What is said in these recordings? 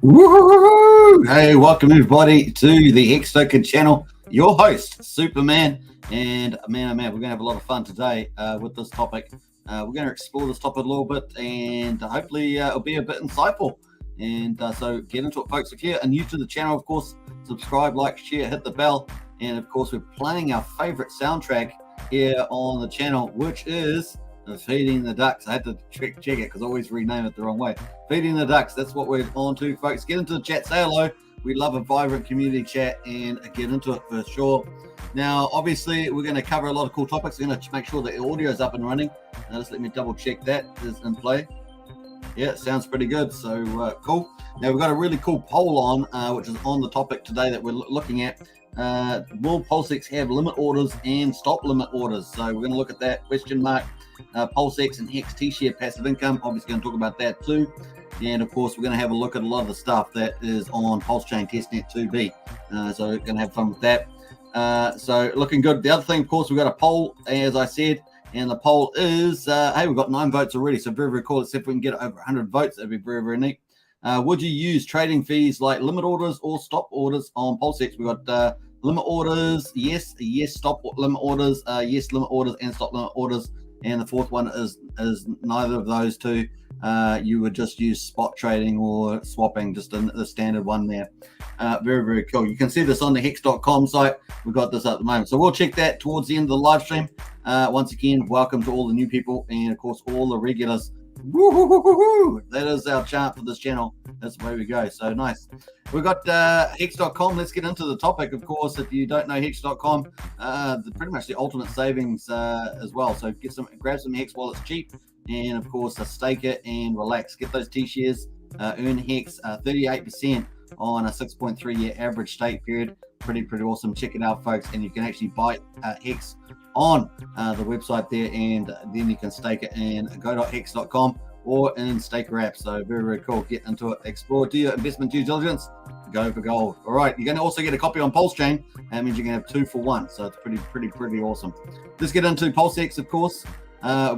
Woo! Hey, welcome everybody to the Hex Token channel. Your host, Superman, and man, oh man, we're gonna have a lot of fun today with this topic. We're gonna explore this topic a little bit, and hopefully it'll be a bit insightful. And so get into it, folks. If you're new to the channel, of course, subscribe, like, share, hit the bell, and of course, we're playing our favorite soundtrack here on the channel, which is Feeding the Ducks. I had to check it because I always rename it the wrong way. Feeding the Ducks, that's what we're on to, folks. Get into the chat, say hello. We love a vibrant community chat and get into it for sure. Now, obviously, we're going to cover a lot of cool topics. We're going to make sure the audio is up and running. Just let me double check that is in play. Yeah, it sounds pretty good. So cool. Now, we've got a really cool poll on, which is on the topic today that we're looking at. Will PulseX have limit orders and stop limit orders? So we're going to look at that question mark. PulseX and Hex Tshare passive income. Obviously going to talk about that too. And of course, we're going to have a look at a lot of the stuff that is on Pulsechain testnet 2B. So we're going to have fun with that. So looking good. The other thing, of course, we've got a poll, as I said, and the poll is, hey, we've got 9 votes already. So very, very cool. Let's see if we can get over 100 votes. That'd be very, very neat. Would you use trading fees like limit orders or stop orders on PulseX? We've got limit orders, yes, stop limit orders, yes, limit orders and stop limit orders. And the fourth one is neither of those two. You would just use spot trading or swapping, just the standard one there. Very, very cool. You can see this on the hex.com site. We've got this at the moment. So we'll check that towards the end of the live stream. Once again, welcome to all the new people and, of course, all the regulars. Woo-hoo-hoo-hoo-hoo. That is our chart for this channel. That's the way we go. So nice. We've got hex.com. Let's get into the topic. Of course, if you don't know hex.com, pretty much the ultimate savings as well. So grab some hex while it's cheap, and of course, stake it and relax. Get those T-shares, earn hex 38% on a 6.3 year average stake period. Pretty awesome. Check it out, folks. And you can actually buy hex on the website there, and then you can stake it in go.hex.com or in Staker app. So very, very cool. Get into it, explore, do your investment due diligence, go for gold. All right, you're going to also get a copy on Pulsechain. That means you can have 2 for 1. So it's pretty awesome. Let's get into PulseX, of course.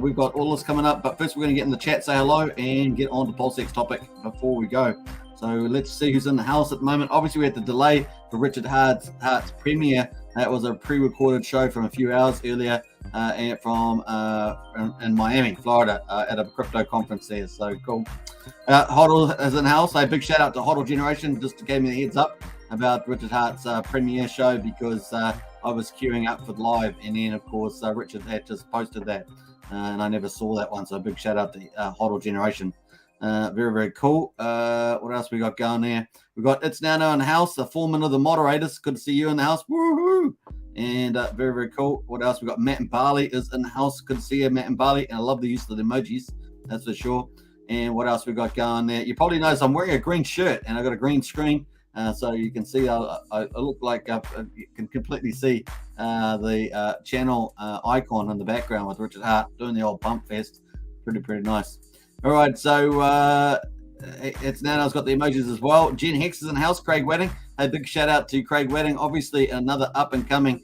We've got all this coming up, but first we're going to get in the chat, say hello, and get on to PulseX topic before we go. So let's see who's in the house at the moment. Obviously, we had the delay for Richard Hart's premiere. That was a pre-recorded show from a few hours earlier and from in Miami, Florida, at a crypto conference there. So cool. Hodl is in the house. A big shout out to Hodl Generation. Just gave me the heads up about Richard Hart's premiere show because I was queuing up for the live, and then of course Richard had just posted that, and I never saw that one. So a big shout out to Hodl Generation. Very, very cool. What else we got going there? We got It's Nano in the house, the foreman of the moderators. Good to see you in the house. Woohoo! And very, very cool. What else? We got Matt and Barley is in the house. Good to see you, Matt and Barley. And I love the use of the emojis. That's for sure. And what else we got going there? You probably notice I'm wearing a green shirt and I got a green screen. So you can see I look like you can completely see the channel icon in the background with Richard Hart doing the old bump fest. Pretty nice. All right, so It's Nano's got the emojis as well. Jen Hex is in the house. Craig Wedding. A big shout out to Craig Wedding. Obviously, another up and coming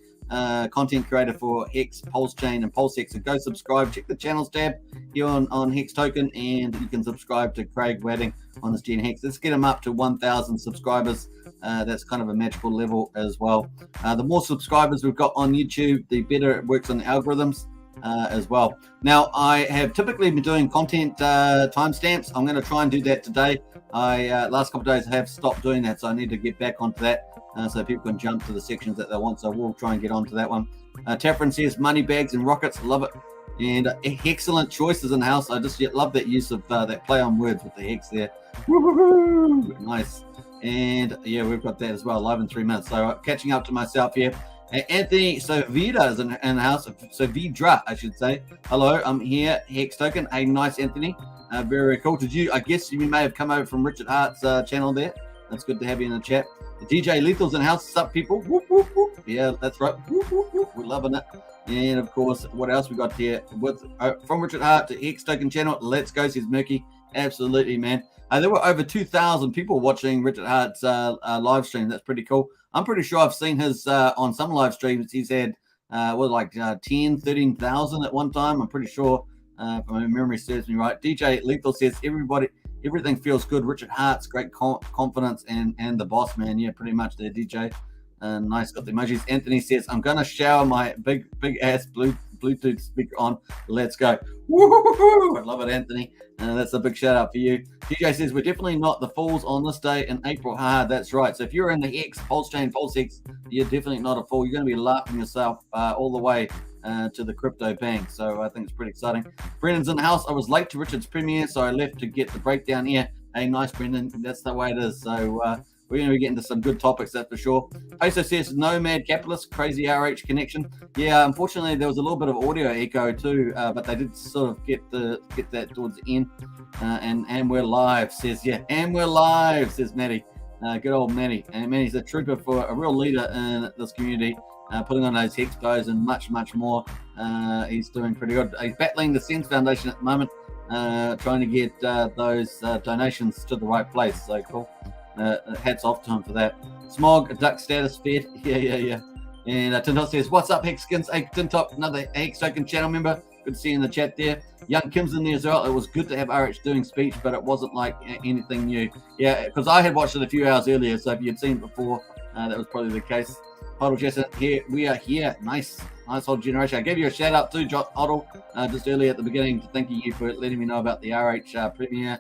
content creator for Hex, Pulsechain, and PulseX. So go subscribe. Check the channels tab here on Hex Token, and you can subscribe to Craig Wedding on this Jen Hex. Let's get him up to 1,000 subscribers. That's kind of a magical level as well. The more subscribers we've got on YouTube, the better it works on the algorithms. As well. Now, I have typically been doing content timestamps. I'm going to try and do that today. I last couple of days have stopped doing that, so I need to get back onto that so people can jump to the sections that they want. So we'll try and get onto that one. Tafrin says money bags and rockets. Love it. And excellent choices in the house. I just love that use of that play on words with the hex there. Woo-hoo-hoo! Nice. And yeah, we've got that as well, live in 3 minutes. So catching up to myself here. Anthony Sovida is in the house. Sovidra, I should say. Hello, I'm here. Hex Token. Hey, nice, Anthony. Very, very cool. I guess you may have come over from Richard Hart's channel there. That's good to have you in the chat. DJ Lethal's in the house. What's up, people? Whoop, whoop, whoop. Yeah, that's right. Whoop, whoop, whoop. We're loving it. And of course, what else we got here? From Richard Hart to Hex Token channel. Let's go, says Murky. Absolutely, man. There were over 2,000 people watching Richard Hart's live stream. That's pretty cool. I'm pretty sure I've seen his on some live streams. He's had 13,000 at one time. I'm pretty sure, if my memory serves me right. DJ Lethal says Everything feels good. Richard Hart's great confidence and the boss man. Yeah, pretty much there, DJ. Nice, got the emojis. Anthony says, I'm going to shower my big ass Bluetooth speaker on. Let's go. Woo-hoo-hoo-hoo. I love it, Anthony. That's a big shout out for you. DJ says, we're definitely not the fools on this day in April. That's right. So if you're in the Hex, Pulsechain, PulseX, you're definitely not a fool. You're going to be laughing yourself all the way to the crypto bank. So I think it's pretty exciting. Brendan's in the house. I was late to Richard's premiere, so I left to get the breakdown here. Hey, nice, Brendan. That's the way it is. So we're going to be getting to some good topics, that's for sure. Peso says, Nomad Capitalist, crazy RH connection. Yeah, unfortunately, there was a little bit of audio echo too, but they did sort of get that towards the end. And we're live, says, yeah, and we're live, says Matty. Good old Matty. And Matty's a trooper for a real leader in this community, putting on those hex codes and much, much more. He's doing pretty good. He's battling the Sense Foundation at the moment, trying to get those donations to the right place. So cool. Hats off to him for that. Smog, duck status fed. Yeah. And Tintop says, what's up, Hexkins? Hey, Tintop, another Hex Token channel member. Good to see you in the chat there. Young Kim's in there as well. It was good to have RH doing speech, but it wasn't like anything new. Yeah, because I had watched it a few hours earlier, so if you'd seen it before, that was probably the case. Huddle Jason, here we are here. Nice whole generation. I gave you a shout out too, Huddle, just earlier at the beginning, thanking you for letting me know about the RH premiere.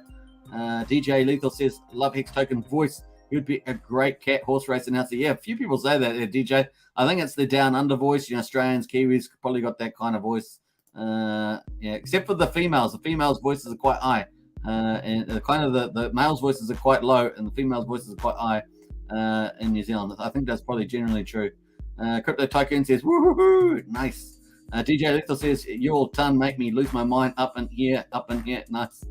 DJ Lethal says, love Hex Token voice. He would be a great cat horse race announcer. Yeah, a few people say that there, DJ. I think it's the down under voice. You know, Australians, Kiwis probably got that kind of voice. Yeah, except for the females. The females' voices are quite high. And kind of the males' voices are quite low, and the females' voices are quite high in New Zealand. I think that's probably generally true. Crypto Tycoon says, woo-hoo-hoo, nice. DJ Lethal says, you all ton make me lose my mind up in here, nice.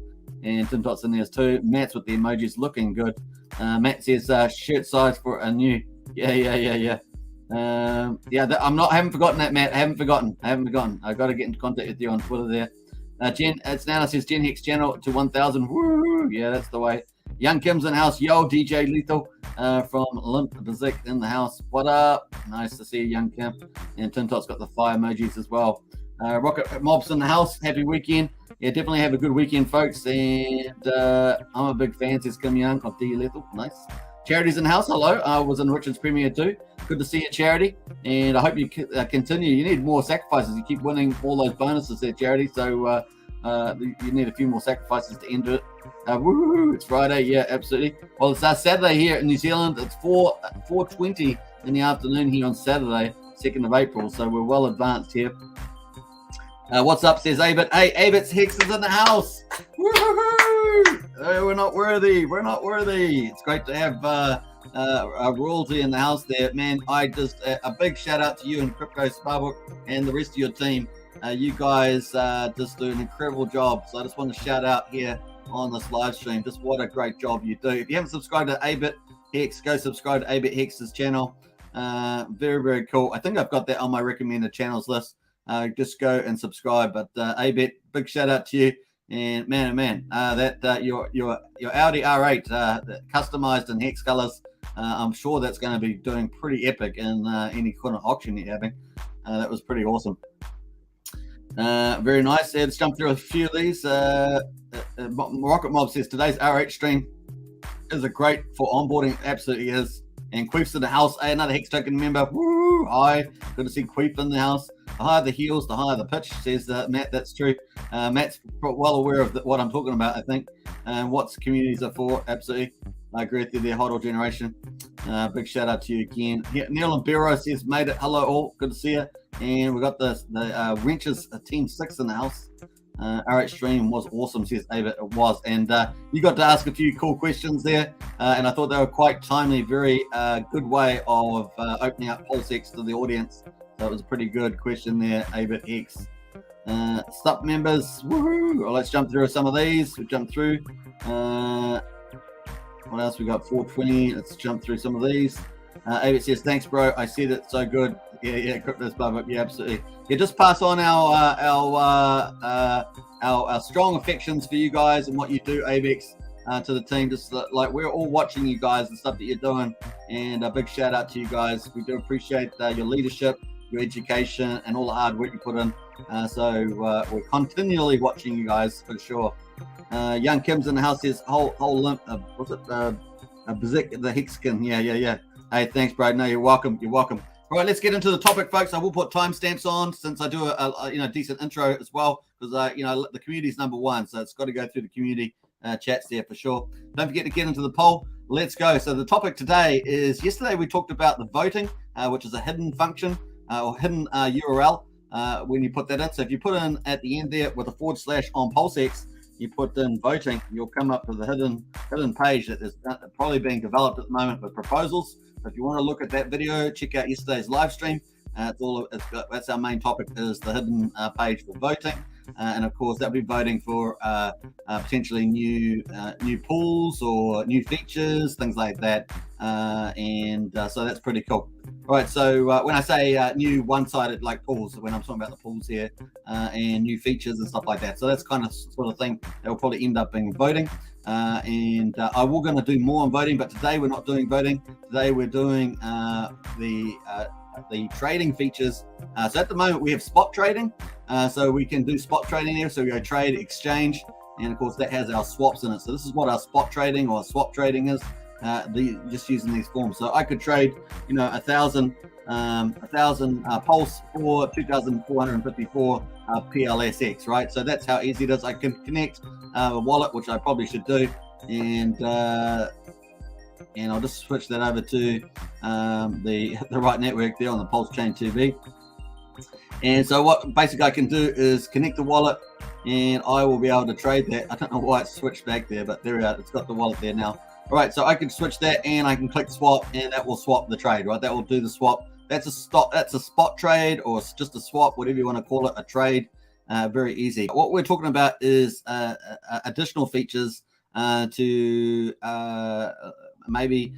And Tim Dot's in there too. Matt's with the emojis looking good. Matt says shirt size for a new. Yeah. I haven't forgotten that, Matt. I haven't forgotten. I got to get in contact with you on Twitter there. Jen, it's Nana says Gen Hex channel to 1,000. Woo! Yeah, that's the way. Young Kim's in the house. Yo, DJ Lethal from Limp Bazik in the house. What up? Nice to see you, Young Kim. And Tim Dot's got the fire emojis as well. Rocket Mob's in the house. Happy weekend. Yeah, definitely have a good weekend, folks. And I'm a big fan, says Kim Young of D Lethal. Nice. Charity's in the house. Hello. I was in Richard's premiere too. Good to see you, Charity. And I hope you continue. You need more sacrifices. You keep winning all those bonuses there, Charity. So you need a few more sacrifices to end it. Woo! It's Friday. Yeah, absolutely. Well, it's Saturday here in New Zealand. It's 4:20 in the afternoon here on Saturday, 2nd of April. So we're well advanced here. What's up, says Abit. Hey, Abit's Hex is in the house. Woo-hoo-hoo! We're not worthy. It's great to have a royalty in the house there, man. A big shout out to you and Crypto Sparbook and the rest of your team. You guys just do an incredible job. So I just want to shout out here on this live stream. Just what a great job you do. If you haven't subscribed to Abit Hex, go subscribe to Abit Hex's channel. Very, very cool. I think I've got that on my recommended channels list. Just go and subscribe. But Abit, big shout out to you. And man, your Audi R8 customized in Hex colors, I'm sure that's going to be doing pretty epic in any kind of auction you're having. That was pretty awesome. Very nice. Let's jump through a few of these. Rocket Mob says today's R8 stream is a great for onboarding. Absolutely is. And Queef's in the house. Hey, another Hex Token member. Woo! Hi. Good to see Queef in the house. The higher the heels, the higher the pitch, says Matt. That's true. Matt's well aware of what I'm talking about, I think, and what communities are for. Absolutely. I agree with you there, Hodl Generation. Big shout out to you again. Yeah, Neil and Biro says, made it. Hello, all. Good to see you. And we got the Wrenches Team 6 in the house. RH stream was awesome, says David. It was. And you got to ask a few cool questions there. And I thought they were quite timely. Very good way of opening up PulseX to the audience. So it was a pretty good question there, Abit X. Sup members, woohoo! Well, let's jump through some of these. We jump through. What else we got? 420. Let's jump through some of these. Abit says, thanks, bro. I said it so good. Yeah, Crypto's blah. Yeah, absolutely. Yeah, just pass on our strong affections for you guys and what you do, Avex, to the team. Just like we're all watching you guys and stuff that you're doing. And a big shout out to you guys. We do appreciate your leadership, your education, and all the hard work you put in. So we're continually watching you guys for sure. Young Kim's in the house. Says whole limp. What's it? Bazik, the Hexkin. Yeah. Hey, thanks, bro. No, you're welcome. All right, let's get into the topic, folks. I will put timestamps on since I do a decent intro as well, because the community is number one, so it's got to go through the community chats there for sure. Don't forget to get into the poll. Let's go. So the topic today is, yesterday we talked about the voting, which is a hidden function or hidden URL when you put that in. So if you put in at the end there with a / on PulseX, you put in voting, you'll come up with a hidden page that is probably being developed at the moment with proposals. So if you want to look at that video, check out yesterday's live stream. That's our main topic, is the hidden page for voting, and of course that'll be voting for potentially new pools or new features, things like that, so that's pretty cool. All right, so when I say new one-sided like pools, when I'm talking about the pools here and new features and stuff like that, so that's kind of sort of thing that will probably end up being voting. I will going to do more on voting, but today we're not doing voting. Today we're doing the trading features. So at the moment we have spot trading, so we can do spot trading here. So we go trade, exchange, and of course that has our swaps in it. So this is what our spot trading or swap trading is, just using these forms. So I could trade 1,000 pulse for 2,454 PLSX, right? So that's how easy it is. I can connect a wallet, which I probably should do, and I'll just switch that over to the right network there on the Pulsechain TV. And so what basically I can do is connect the wallet, and I will be able to trade that. I don't know why it's switched back there, but there we are. It's got the wallet there now. All right, so I can switch that, and I can click swap, and that will swap the trade, right? That will do the swap. That's a spot trade, or just a swap, whatever you want to call it, a trade. Very easy. What we're talking about is additional features to maybe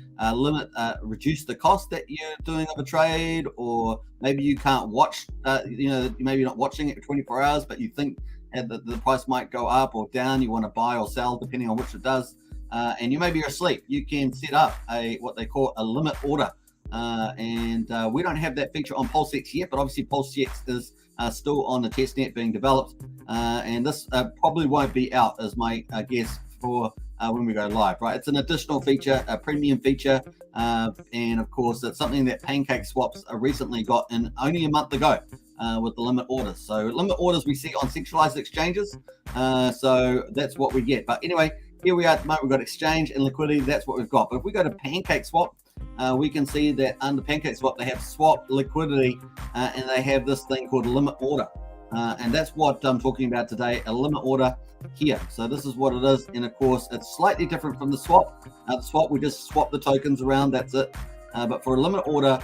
reduce the cost that you're doing of a trade, or maybe you can't watch, maybe you're not watching it for 24 hours, but you think that the price might go up or down. You want to buy or sell depending on which it does, and you maybe you're asleep. You can set up what they call a limit order. We don't have that feature on PulseX yet, but obviously PulseX is still on the testnet being developed, and this probably won't be out as my guess for when we go live, right? It's an additional feature, a premium feature, and of course it's something that Pancake Swaps recently got in only a month ago with the limit orders. So limit orders we see on centralized exchanges, so that's what we get. But anyway, here we are at the moment. We've got exchange and liquidity. That's what we've got. But if we go to Pancake Swap, we can see that under Pancake Swap they have swap, liquidity, and they have this thing called limit order, and that's what I'm talking about today, a limit order here. So this is what it is, and of course it's slightly different from the swap. The swap, we just swap the tokens around, that's it. But for a limit order,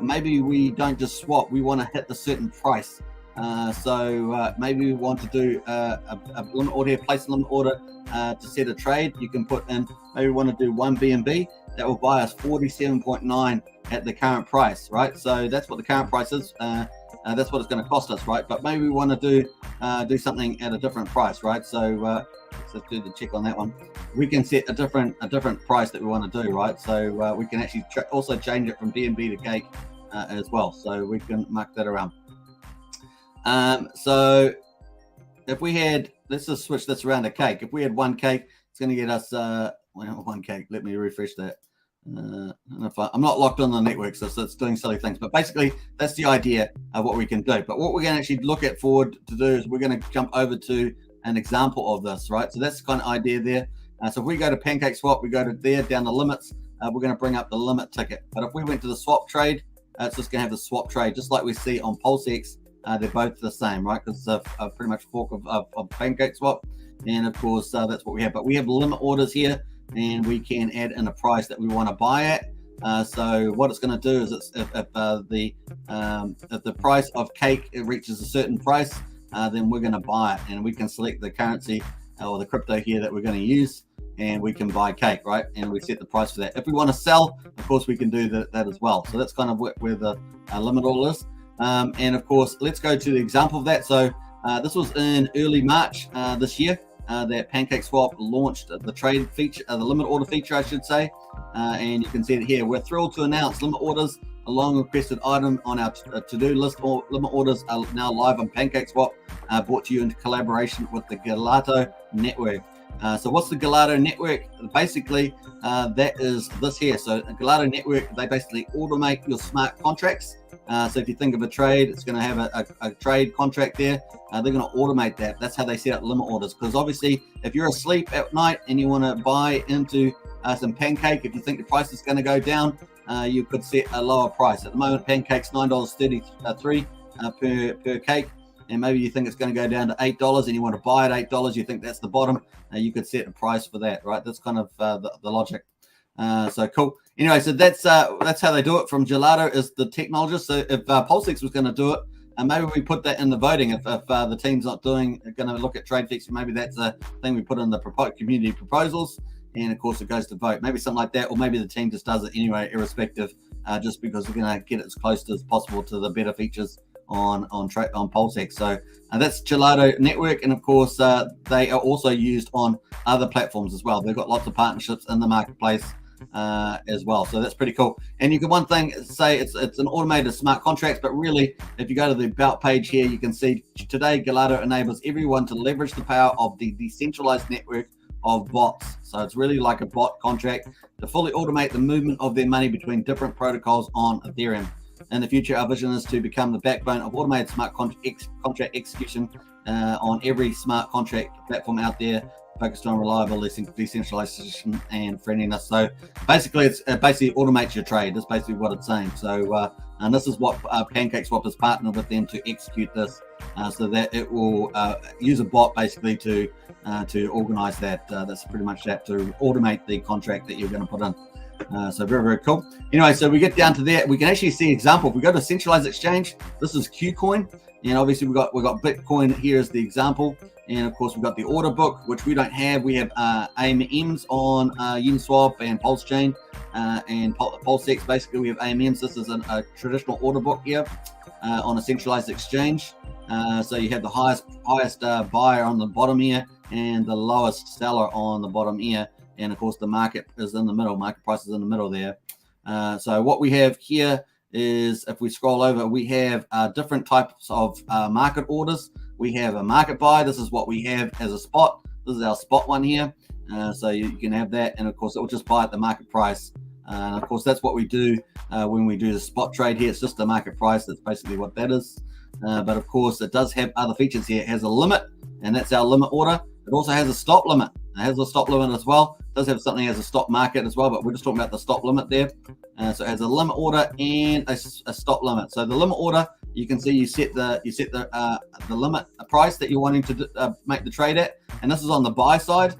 maybe we don't just swap, we want to hit a certain price. So maybe we want to do a limit order here, place a limit order to set a trade. You can put in, maybe we want to do 1 BNB. That will buy us 47.9 at the current price, right? So that's what the current price is. That's what it's going to cost us, right? But maybe we want to do something at a different price, right? So let's do the check on that one. We can set a different price that we want to do, right? So we can actually also change it from BNB to cake as well. So we can mark that around. So if we had, let's just switch this around to cake. If we had 1 cake, it's going to get us 1 cake. Let me refresh that. I'm not locked on the network, so it's doing silly things. But basically, that's the idea of what we can do. But what we're going to actually look at forward to do is we're going to jump over to an example of this, right? So that's the kind of idea there. So if we go to Pancake Swap, we go to there, down the limits, we're going to bring up the limit ticket. But if we went to the swap trade, it's just going to have the swap trade, just like we see on PulseX. They're both the same, right? Because it's a pretty much fork of Pancake Swap. And of course, that's what we have. But we have limit orders here, and we can add in a price that we want to buy at. So what it's going to do is, if the price of cake reaches a certain price, then we're going to buy it, and we can select the currency or the crypto here that we're going to use, and we can buy cake, right? And we set the price for that. If we want to sell, of course, we can do that as well. So that's kind of where the limit order is. And of course, let's go to the example of that. So this was in early March this year that Pancake Swap launched the trade feature, the limit order feature, I should say. And you can see it here. We're thrilled to announce limit orders a long requested item on our to-do list. Or limit orders are now live on PancakeSwap, brought to you in collaboration with the Gelato Network. So what's the Gelato Network? Basically, that is this here. So a Gelato Network, they basically automate your smart contracts. So if you think of a trade, it's going to have a trade contract there. They're going to automate that. That's how they set up limit orders. Because obviously, if you're asleep at night and you want to buy into some Pancake, if you think the price is going to go down, you could set a lower price. At the moment, Pancake's $9.33 per cake. And maybe you think it's going to go down to $8 and you want to buy at $8, you think that's the bottom, you could set a price for that, right? That's kind of the logic. So cool. Anyway, so that's how they do it from Gelato is the technologist. So if PulseX was going to do it, maybe we put that in the voting. If the team's not going to look at trade fixing, maybe that's a thing we put in the community proposals. And of course, it goes to vote. Maybe something like that, or maybe the team just does it anyway, irrespective, just because we're going to get it as close as possible to the better features on PulseX. So that's Gelato Network, and of course they are also used on other platforms as well. They've got lots of partnerships in the marketplace as well, so that's pretty cool. And you can one thing say it's an automated smart contracts, but really if you go to the about page here, you can see today Gelato enables everyone to leverage the power of the decentralized network of bots. So it's really like a bot contract to fully automate the movement of their money between different protocols on Ethereum. In the future, our vision is to become the backbone of automated smart contract execution on every smart contract platform out there, focused on reliable decentralization and friendliness. So basically, it basically automates your trade. That's basically what it's saying. So and this is what PancakeSwap has partnered with them to execute this, so that it will use a bot basically to organize that. That's pretty much that, to automate the contract that you're going to put in. So very, very cool. Anyway, so we get down to there. We can actually see example. If we go to centralized exchange, this is KuCoin, and obviously we've got Bitcoin here as the example, and of course we've got the order book, which we don't have. We have AMMs on Uniswap and Pulsechain and PulseX. Basically, we have AMMs. This is a traditional order book here on a centralized exchange. So you have the highest buyer on the bottom here and the lowest seller on the bottom here. And of course, the market is in the middle. Market price is in the middle there. So what we have here is, if we scroll over, we have different types of market orders. We have a market buy. This is what we have as a spot. This is our spot one here. So you can have that. And of course, it will just buy at the market price. And of course, that's what we do when we do the spot trade here. It's just the market price. That's basically what that is. But of course, it does have other features here. It has a limit, and that's our limit order. It also has a stop limit. It has a stop limit as well. It does have something as a stop market as well, but we're just talking about the stop limit there. So it has a limit order and a stop limit. So the limit order, you can see you set the limit price that you're wanting to make the trade at, and this is on the buy side,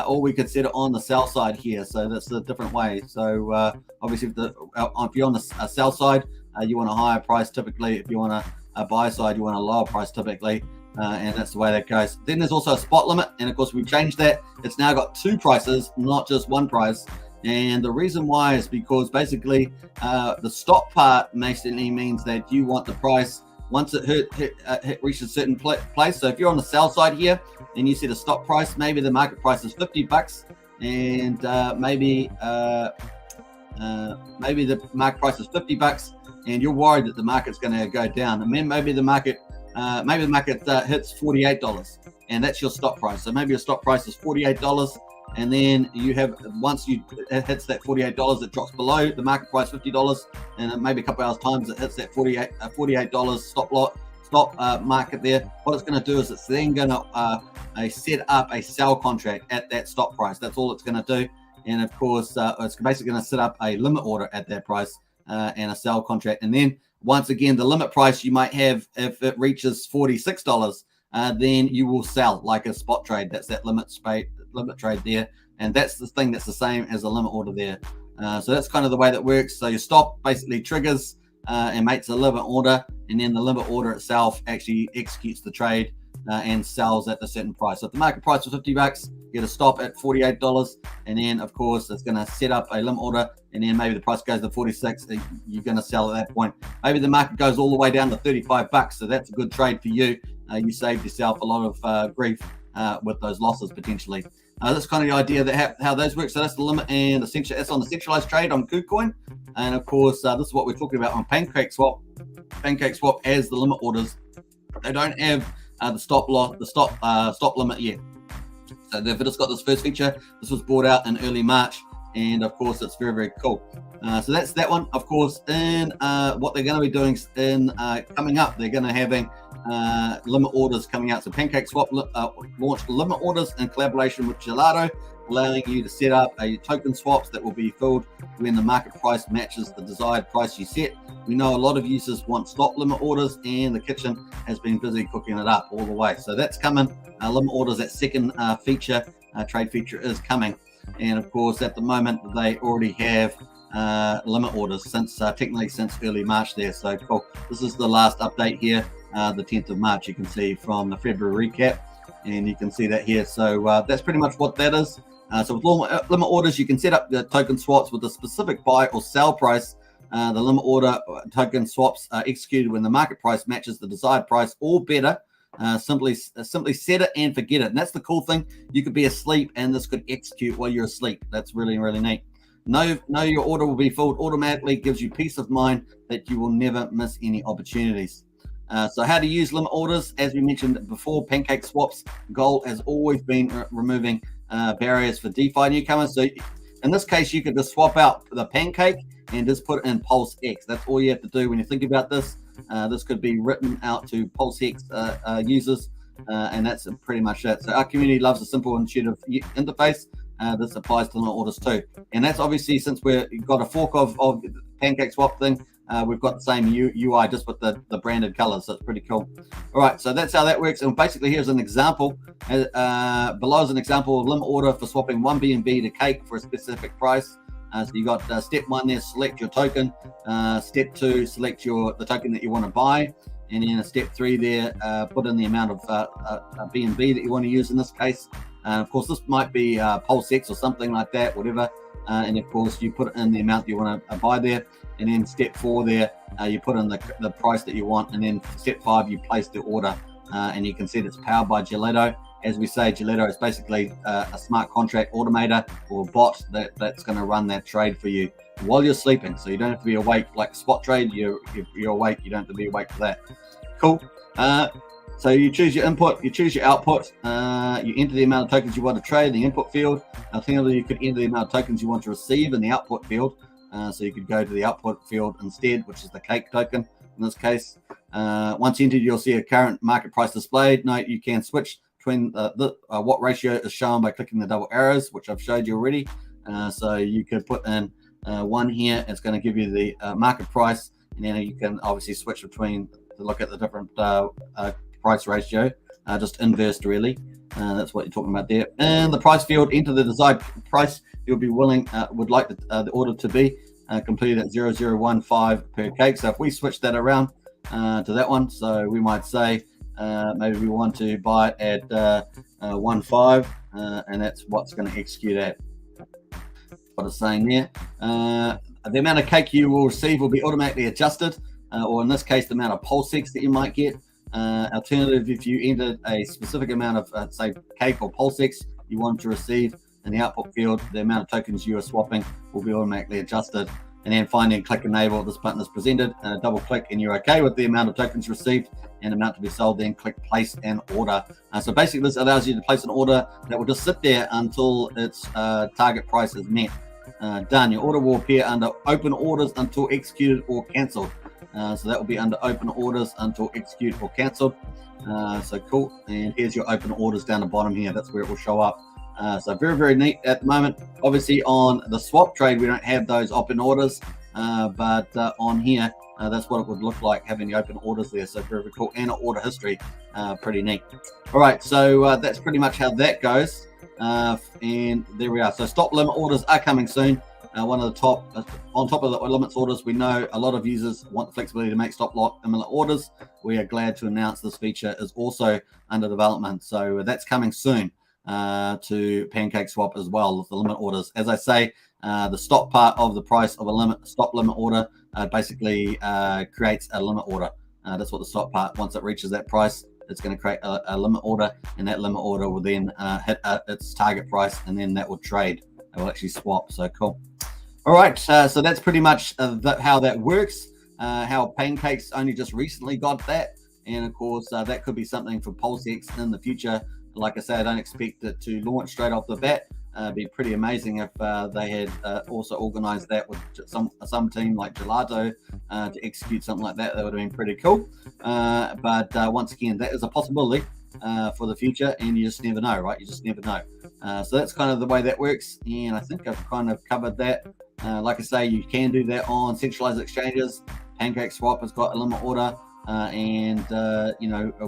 or we could set it on the sell side here. So that's a different way. So obviously, if you're on the sell side, you want a higher price typically. If you want a buy side, you want a lower price typically. And that's the way that goes. Then there's also a spot limit, and of course we changed that. It's now got two prices, not just one price. And the reason why is because basically the stop part basically means that you want the price once it reaches a certain place. So if you're on the sell side here and you set a stop price, maybe the market price is $50, and maybe the market price is $50, and you're worried that the market's going to go down, and then maybe the market hits $48, and that's your stop price. So maybe your stop price is $48, and then you have, once it hits that $48, it drops below the market price $50, and maybe a couple hours times it hits that $48 stop market there. What it's going to do is it's then going to set up a sell contract at that stop price. That's all it's going to do. And of course, it's basically going to set up a limit order at that price and a sell contract. And then once again, the limit price you might have, if it reaches $46, then you will sell like a spot trade. That's that limit trade there. And that's the thing that's the same as a limit order there. So that's kind of the way that works. So your stop basically triggers and makes a limit order, and then the limit order itself actually executes the trade and sells at a certain price. So if the market price was $50, you get a stop at $48, and then of course it's going to set up a limit order, and then maybe the price goes to 46, you're going to sell at that point. Maybe the market goes all the way down to $35, so that's a good trade for you. You saved yourself a lot of grief with those losses potentially. That's kind of the idea that how those work. So that's the limit, and essentially that's on the centralized trade on KuCoin. And of course, this is what we're talking about on PancakeSwap. PancakeSwap has the limit orders. They don't have the stop limit yet. So they've just got this first feature. This was brought out in early March, and of course, it's very, very cool. So that's that one. Of course, in what they're going to be doing in coming up, they're going to having limit orders coming out. So PancakeSwap launched limit orders in collaboration with Gelato, allowing you to set up token swaps that will be filled when the market price matches the desired price you set. We know a lot of users want stop limit orders, and the kitchen has been busy cooking it up all the way. So that's coming. Limit orders, that second trade feature is coming. And of course, at the moment, they already have limit orders since technically since early March there. So cool. This is the last update here, the 10th of March. You can see from the February recap, and you can see that here. So that's pretty much what that is. So with limit orders, you can set up the token swaps with a specific buy or sell price. The limit order token swaps are executed when the market price matches the desired price or better. Simply set it and forget it. And that's the cool thing. You could be asleep and this could execute while you're asleep. That's really, really neat. Know your order will be filled automatically. Gives you peace of mind that you will never miss any opportunities. So how to use limit orders? As we mentioned before, PancakeSwap's goal has always been removing barriers for DeFi newcomers. So in this case, you could just swap out the Pancake and just put it in PulseX. That's all you have to do when you think about this. This could be written out to PulseX users, and that's pretty much it. So our community loves a simple, intuitive interface. This applies to limit orders too. And that's obviously, since we've got a fork of PancakeSwap thing, we've got the same UI, just with the branded colors. So it's pretty cool. All right, so that's how that works. And basically, here's an example. Below is an example of limit order for swapping one BNB to Cake for a specific price. So you got step 1 there, select your token. Step 2, select the token that you want to buy. And then step 3 there, put in the amount of BNB that you want to use in this case. Of course, this might be PulseX or something like that, whatever. And of course, you put in the amount you want to buy there. And then step 4 there, you put in the price that you want. And then step 5, you place the order. And you can see it's powered by Gelato. As we say, Gelato is basically a smart contract automator or bot that's going to run that trade for you while you're sleeping. So you don't have to be awake like spot trade. You're awake. You don't have to be awake for that. Cool. So you choose your input, you choose your output, you enter the amount of tokens you want to trade in the input field. Alternatively, you could enter the amount of tokens you want to receive in the output field. So you could go to the output field instead, which is the Cake token in this case. Once entered, you'll see a current market price displayed. Note you can switch between what ratio is shown by clicking the double arrows, which I've showed you already. So you could put in 1 here. It's going to give you the market price, and then you can obviously switch between to look at the different price ratio, just inversed really. That's what you're talking about there. In the price field, enter the desired price you'll be would like the order to be completed at 0015 per Cake. So if we switch that around to that one, so we might say maybe we want to buy it at 15, and that's what's going to execute at. What it's saying there. The amount of Cake you will receive will be automatically adjusted, or in this case, the amount of PulseX that you might get. Alternative, if you entered a specific amount of, say, Cake or PulseX you want to receive in the output field, the amount of tokens you are swapping will be automatically adjusted. And then finally, click Enable. This button is presented. Double click, and you're okay with the amount of tokens received and amount to be sold. Then click Place an Order. So basically, this allows you to place an order that will just sit there until its target price is met. Done. Your order will appear under Open Orders until executed or cancelled. So that will be under Open Orders until executed or cancelled. So cool. And here's your Open Orders down the bottom here. That's where it will show up. So very, very neat at the moment. Obviously on the swap trade, we don't have those open orders, but on here, that's what it would look like having the open orders there. So very, very cool. And an order history, pretty neat. All right, so that's pretty much how that goes. And there we are. So stop limit orders are coming soon. One of the top, on top of the limits orders, we know a lot of users want the flexibility to make stop limit orders. We are glad to announce this feature is also under development. So that's coming soon to PancakeSwap as well, the limit orders. As I say, the stop part of the price of a stop limit order basically creates a limit order. That's what the stop part, once it reaches that price, it's going to create a limit order, and that limit order will then hit its target price, and then that will trade. It will actually swap. So cool. All right, so that's pretty much how that works. How Pancake's only just recently got that, and of course that could be something for PulseX in the future. Like I say, I don't expect it to launch straight off the bat. It'd be pretty amazing if they had also organized that with some team like Gelato to execute something like that. That would have been pretty cool. But once again, that is a possibility for the future, and you just never know, right? You just never know. So that's kind of the way that works, and I think I've kind of covered that. Like I say, you can do that on centralized exchanges. Pancake Swap has got a limit order, and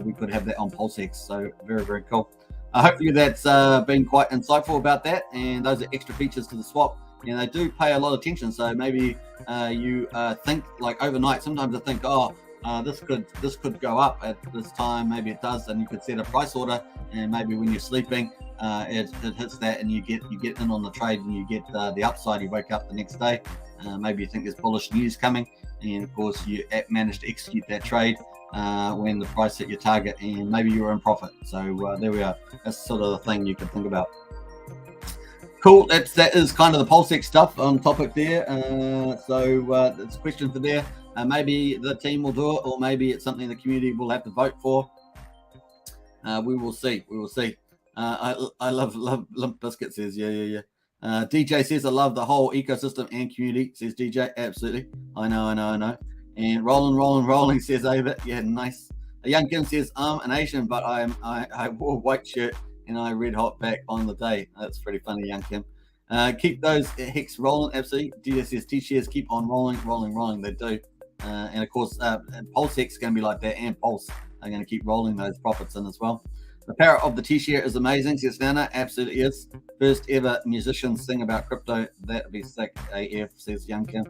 we could have that on PulseX. So very, very cool. Hopefully that's been quite insightful about that, and those are extra features to the swap. And they do pay a lot of attention. So maybe you think like overnight. Sometimes I think, this could go up at this time. Maybe it does, and you could set a price order, and maybe when you're sleeping, it hits that, and you get in on the trade, and you get the upside. You wake up the next day, maybe you think there's bullish news coming, and of course you manage to execute that trade when the price hit your target, and maybe you were in profit. So there we are. That's sort of the thing you can think about. Cool. That is kind of the PulseX stuff on topic there. So it's a question for there. Maybe the team will do it, or maybe it's something the community will have to vote for. We will see. We will see. I love Limp Biscuit says, yeah. DJ says, I love the whole ecosystem and community, says DJ. Absolutely. I know. And rolling says, Ava. Yeah, nice. Young Kim says, I'm an Asian, but I wore a white shirt and I red hot back on the day. That's pretty funny, Young Kim. Keep those hex rolling, absolutely. DJ says, T-shares keep on rolling. They do. And of course, PulseX is going to be like that, and Pulse are going to keep rolling those profits in as well. The power of the T-share is amazing, says Nana. Absolutely is. First ever musicians sing about crypto. That'd be sick AF, says Young Kim.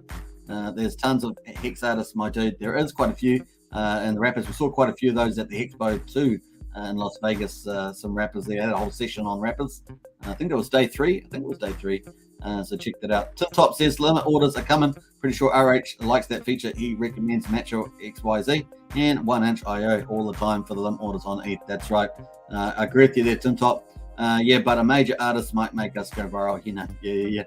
There's tons of Hex artists, my dude. There is quite a few. And the rappers, we saw quite a few of those at the Hexpo too in Las Vegas. Some rappers there. Had a whole session on rappers. I think it was day 3. So check that out. Tip Top says limit orders are coming. Pretty sure RH likes that feature. He recommends Macho XYZ and 1 inch IO all the time for the limit orders on ETH. That's right. I agree with you there, Tim Top. But a major artist might make us go viral. Yeah.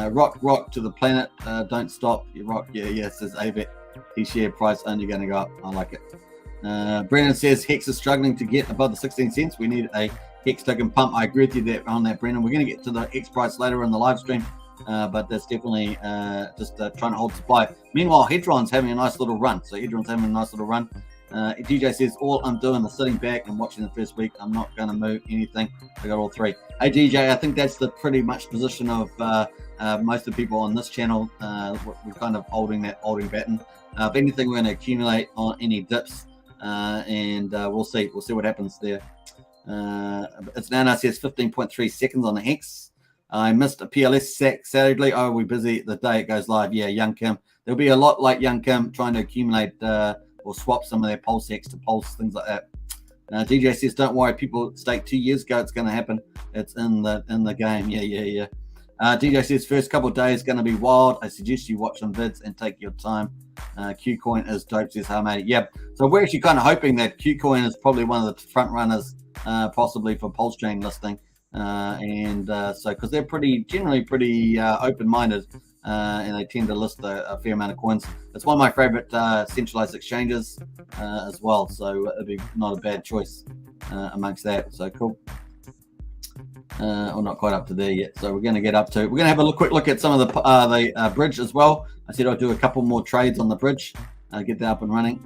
Rock to the planet. Don't stop. You rock. Yeah. Says AVET. T-share price only going to go up. I like it. Brennan says Hex is struggling to get above the 16 cents. We need a Hex token pump. I agree with you there on that, Brennan. We're going to get to the Hex price later in the live stream, but that's definitely just trying to hold supply. Meanwhile, Hedron's having a nice little run. DJ says, all I'm doing is sitting back and watching the first week. I'm not going to move anything. I got all 3. Hey, DJ, I think that's the pretty much position of most of the people on this channel. We're kind of holding batten. If anything, we're going to accumulate on any dips, and we'll see. We'll see what happens there. It's Nana says 15.3 seconds on the Hex. I missed a PLS Saturday. Oh, we're busy the day it goes live. Yeah, Young Kim. There'll be a lot like Young Kim trying to accumulate or swap some of their PulseX to Pulse, things like that. DJ says, don't worry, people staked 2 years ago. It's going to happen. It's in the game. Yeah. DJ says, first couple of days going to be wild. I suggest you watch some vids and take your time. Qcoin is dope, says Harmony. Yep. So we're actually kind of hoping that Qcoin is probably one of the front runners, possibly for Pulsechain listing. So because they're generally pretty open-minded, and they tend to list a fair amount of coins. It's one of my favorite centralized exchanges as well. So it'd be not a bad choice amongst that. So cool. We're not quite up to there yet, so we're going to have a quick look at some of the bridge as well. I said I'll do a couple more trades on the bridge, get that up and running.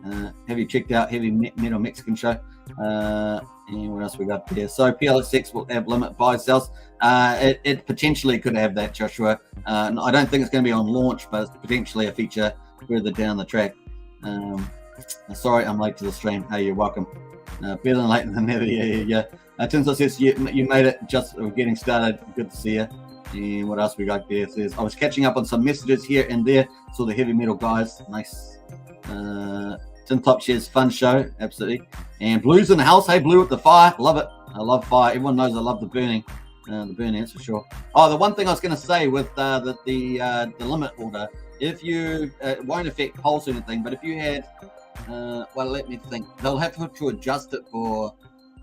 Have you checked out Heavy Metal Mexican Show? And what else we got there? So PLSX will have limit buy sells. It potentially could have that, Joshua. I don't think it's going to be on launch, but it's potentially a feature further down the track. Sorry, I'm late to the stream. Hey, you're welcome. Better than late than never. Yeah. Tinsel says you made it. Just getting started. Good to see you. And what else we got there? It says I was catching up on some messages here and there. Saw the heavy metal guys. Nice. Tim Top shares fun show. Absolutely. And Blue's in the house. Hey, Blue with the fire. Love it. I love fire. Everyone knows I love the burning. That's for sure. Oh, the one thing I was going to say with the limit order, if you it won't affect Pulse or anything, but if you had, let me think. They'll have to adjust it for.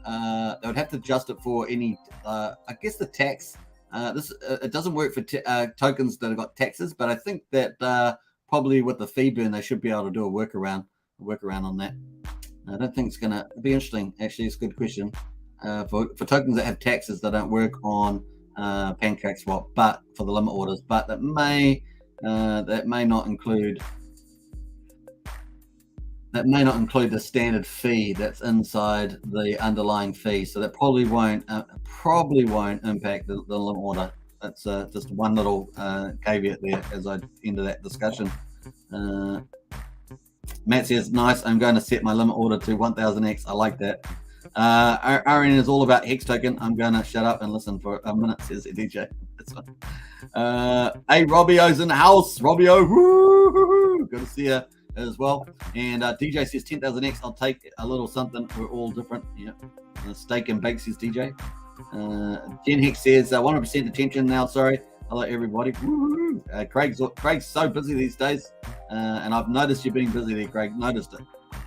They would have to adjust it for any. I guess the tax it doesn't work for tokens that have got taxes, but I think that probably with the fee burn, they should be able to do a workaround on that. I don't think it's going to be interesting. Actually, it's a good question. For tokens that have taxes, they don't work on PancakeSwap, but for the limit orders. But that may not include the standard fee that's inside the underlying fee. So that probably won't impact the limit order. That's just one little caveat there as I enter that discussion. Matt says, nice, I'm going to set my limit order to 1000x. I like that. RN is all about Hex token. I'm going to shut up and listen for a minute, says DJ. That's fine. Hey, Robbio's in the house. Robbio, woo, good to see you as well. And DJ says 10,000x. I'll take a little something. We're all different. Yeah. Steak and bake, says DJ. Jen Hex says 100% attention now. Sorry. Hello, everybody. Woo-hoo. Craig's so busy these days, and I've noticed you being busy there, Craig. Noticed it.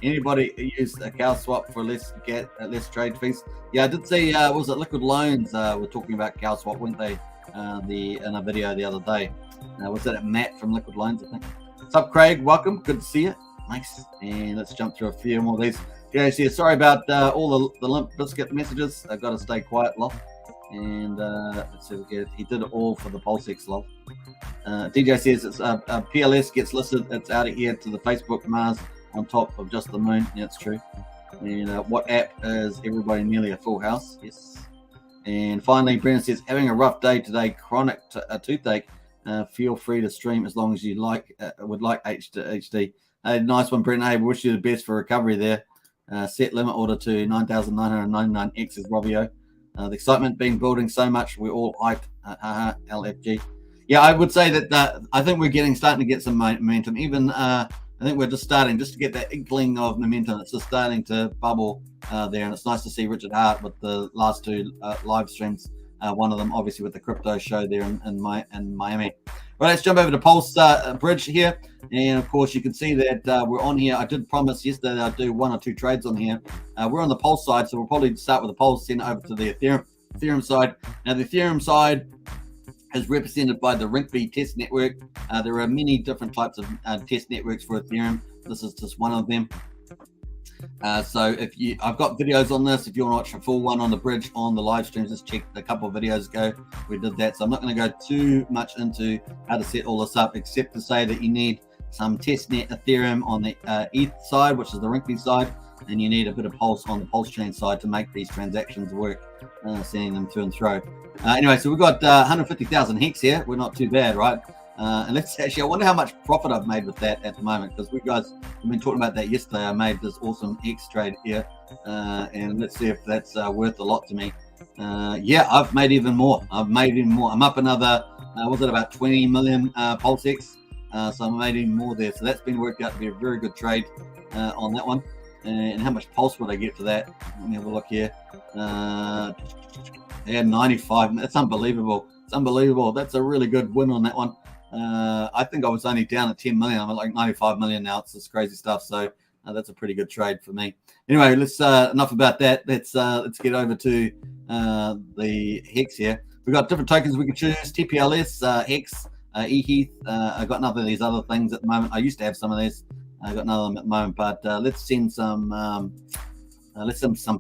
Anybody use a cow swap for less trade fees? Yeah, I did see. Was it Liquid Loans? Were talking about cow swap, weren't they? In a video the other day. Was that Matt from Liquid Loans? I think. What's up, Craig? Welcome. Good to see you. Nice. And let's jump through a few more of these. Yeah, sorry about all the Limp Biscuit messages. I've got to stay quiet, love. And let's see, he did it all for the PulseX, love. DJ says it's PLS gets listed. It's out of here to the Facebook Mars on top of just the moon. Yeah, it's true. And what app is everybody nearly a full house? Yes. And finally, Brennan says having a rough day today. Chronic toothache. Feel free to stream as long as you like. Would like HD. Nice one, Brennan. Hey, wish you the best for recovery there. Set limit order to 9,999x is Robbio. The excitement being building so much, we're all hyped. LFG. Yeah, I would say that I think we're starting to get some momentum. Even I think we're just starting to get that inkling of momentum. It's just starting to bubble there, and it's nice to see Richard Hart with the last two live streams. One of them, obviously, with the crypto show there in Miami. Right, let's jump over to Pulse Bridge here, and of course you can see that we're on here. I did promise yesterday that I'd do 1 or 2 trades on here. We're on the Pulse side, so we'll probably start with the Pulse, send it over to the Ethereum side. Now the Ethereum side is represented by the Rinkeby test network. There are many different types of test networks for Ethereum. This is just one of them. So I've got videos on this. If you want to watch a full one on the bridge on the live streams, just check a couple of videos ago. We did that. So I'm not going to go too much into how to set all this up, except to say that you need some testnet Ethereum on the ETH side, which is the Rinkeby side, and you need a bit of Pulse on the Pulsechain side to make these transactions work, sending them to and fro. Anyway, so we've got 150,000 Hex here. We're not too bad, right? And let's actually, I wonder how much profit I've made with that at the moment, because we guys have been talking about that yesterday. I made this awesome Hex trade here, and let's see if that's worth a lot to me. Yeah, I've made even more. I'm up another, was it about 20 million PulseX? So I made even more there. So that's been worked out to be a very good trade on that one. And how much Pulse would I get for that? Let me have a look here. Yeah, 95. That's unbelievable. It's unbelievable. That's a really good win on that one. I think I was only down at 10 million. I'm at like 95 million now. It's just crazy stuff. So that's a pretty good trade for me. Anyway, let's enough about that. Let's get over to the Hex here. We've got different tokens we can choose: TPLS, Hex, ETH. I got none of these other things at the moment. I used to have some of these. I got none of them at the moment. But let's send some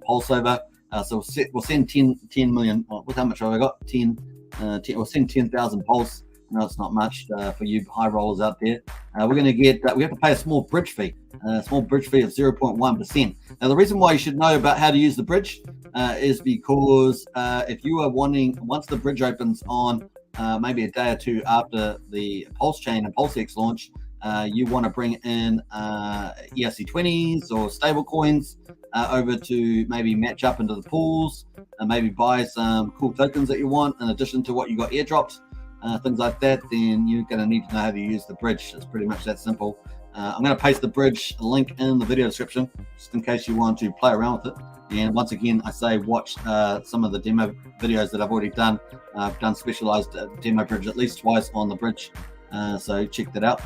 Pulse over. So we'll send 10 million. How much have I got? 10. We'll send 10,000 Pulse. No, it's not much for you high rollers out there. We're going to get, we have to pay a small bridge fee of 0.1%. Now, the reason why you should know about how to use the bridge is because if you are wanting, once the bridge opens on maybe a day or two after the Pulsechain and PulseX launch, you want to bring in ERC20s or stable coins over to maybe match up into the pools and maybe buy some cool tokens that you want in addition to what you got airdropped. Things like that, then you're going to need to know how to use the bridge. It's pretty much that simple. I'm going to paste the bridge link in the video description just in case you want to play around with it. And once again, I say watch some of the demo videos that I've already done. I've done specialized demo bridge at least twice on the bridge, so check that out.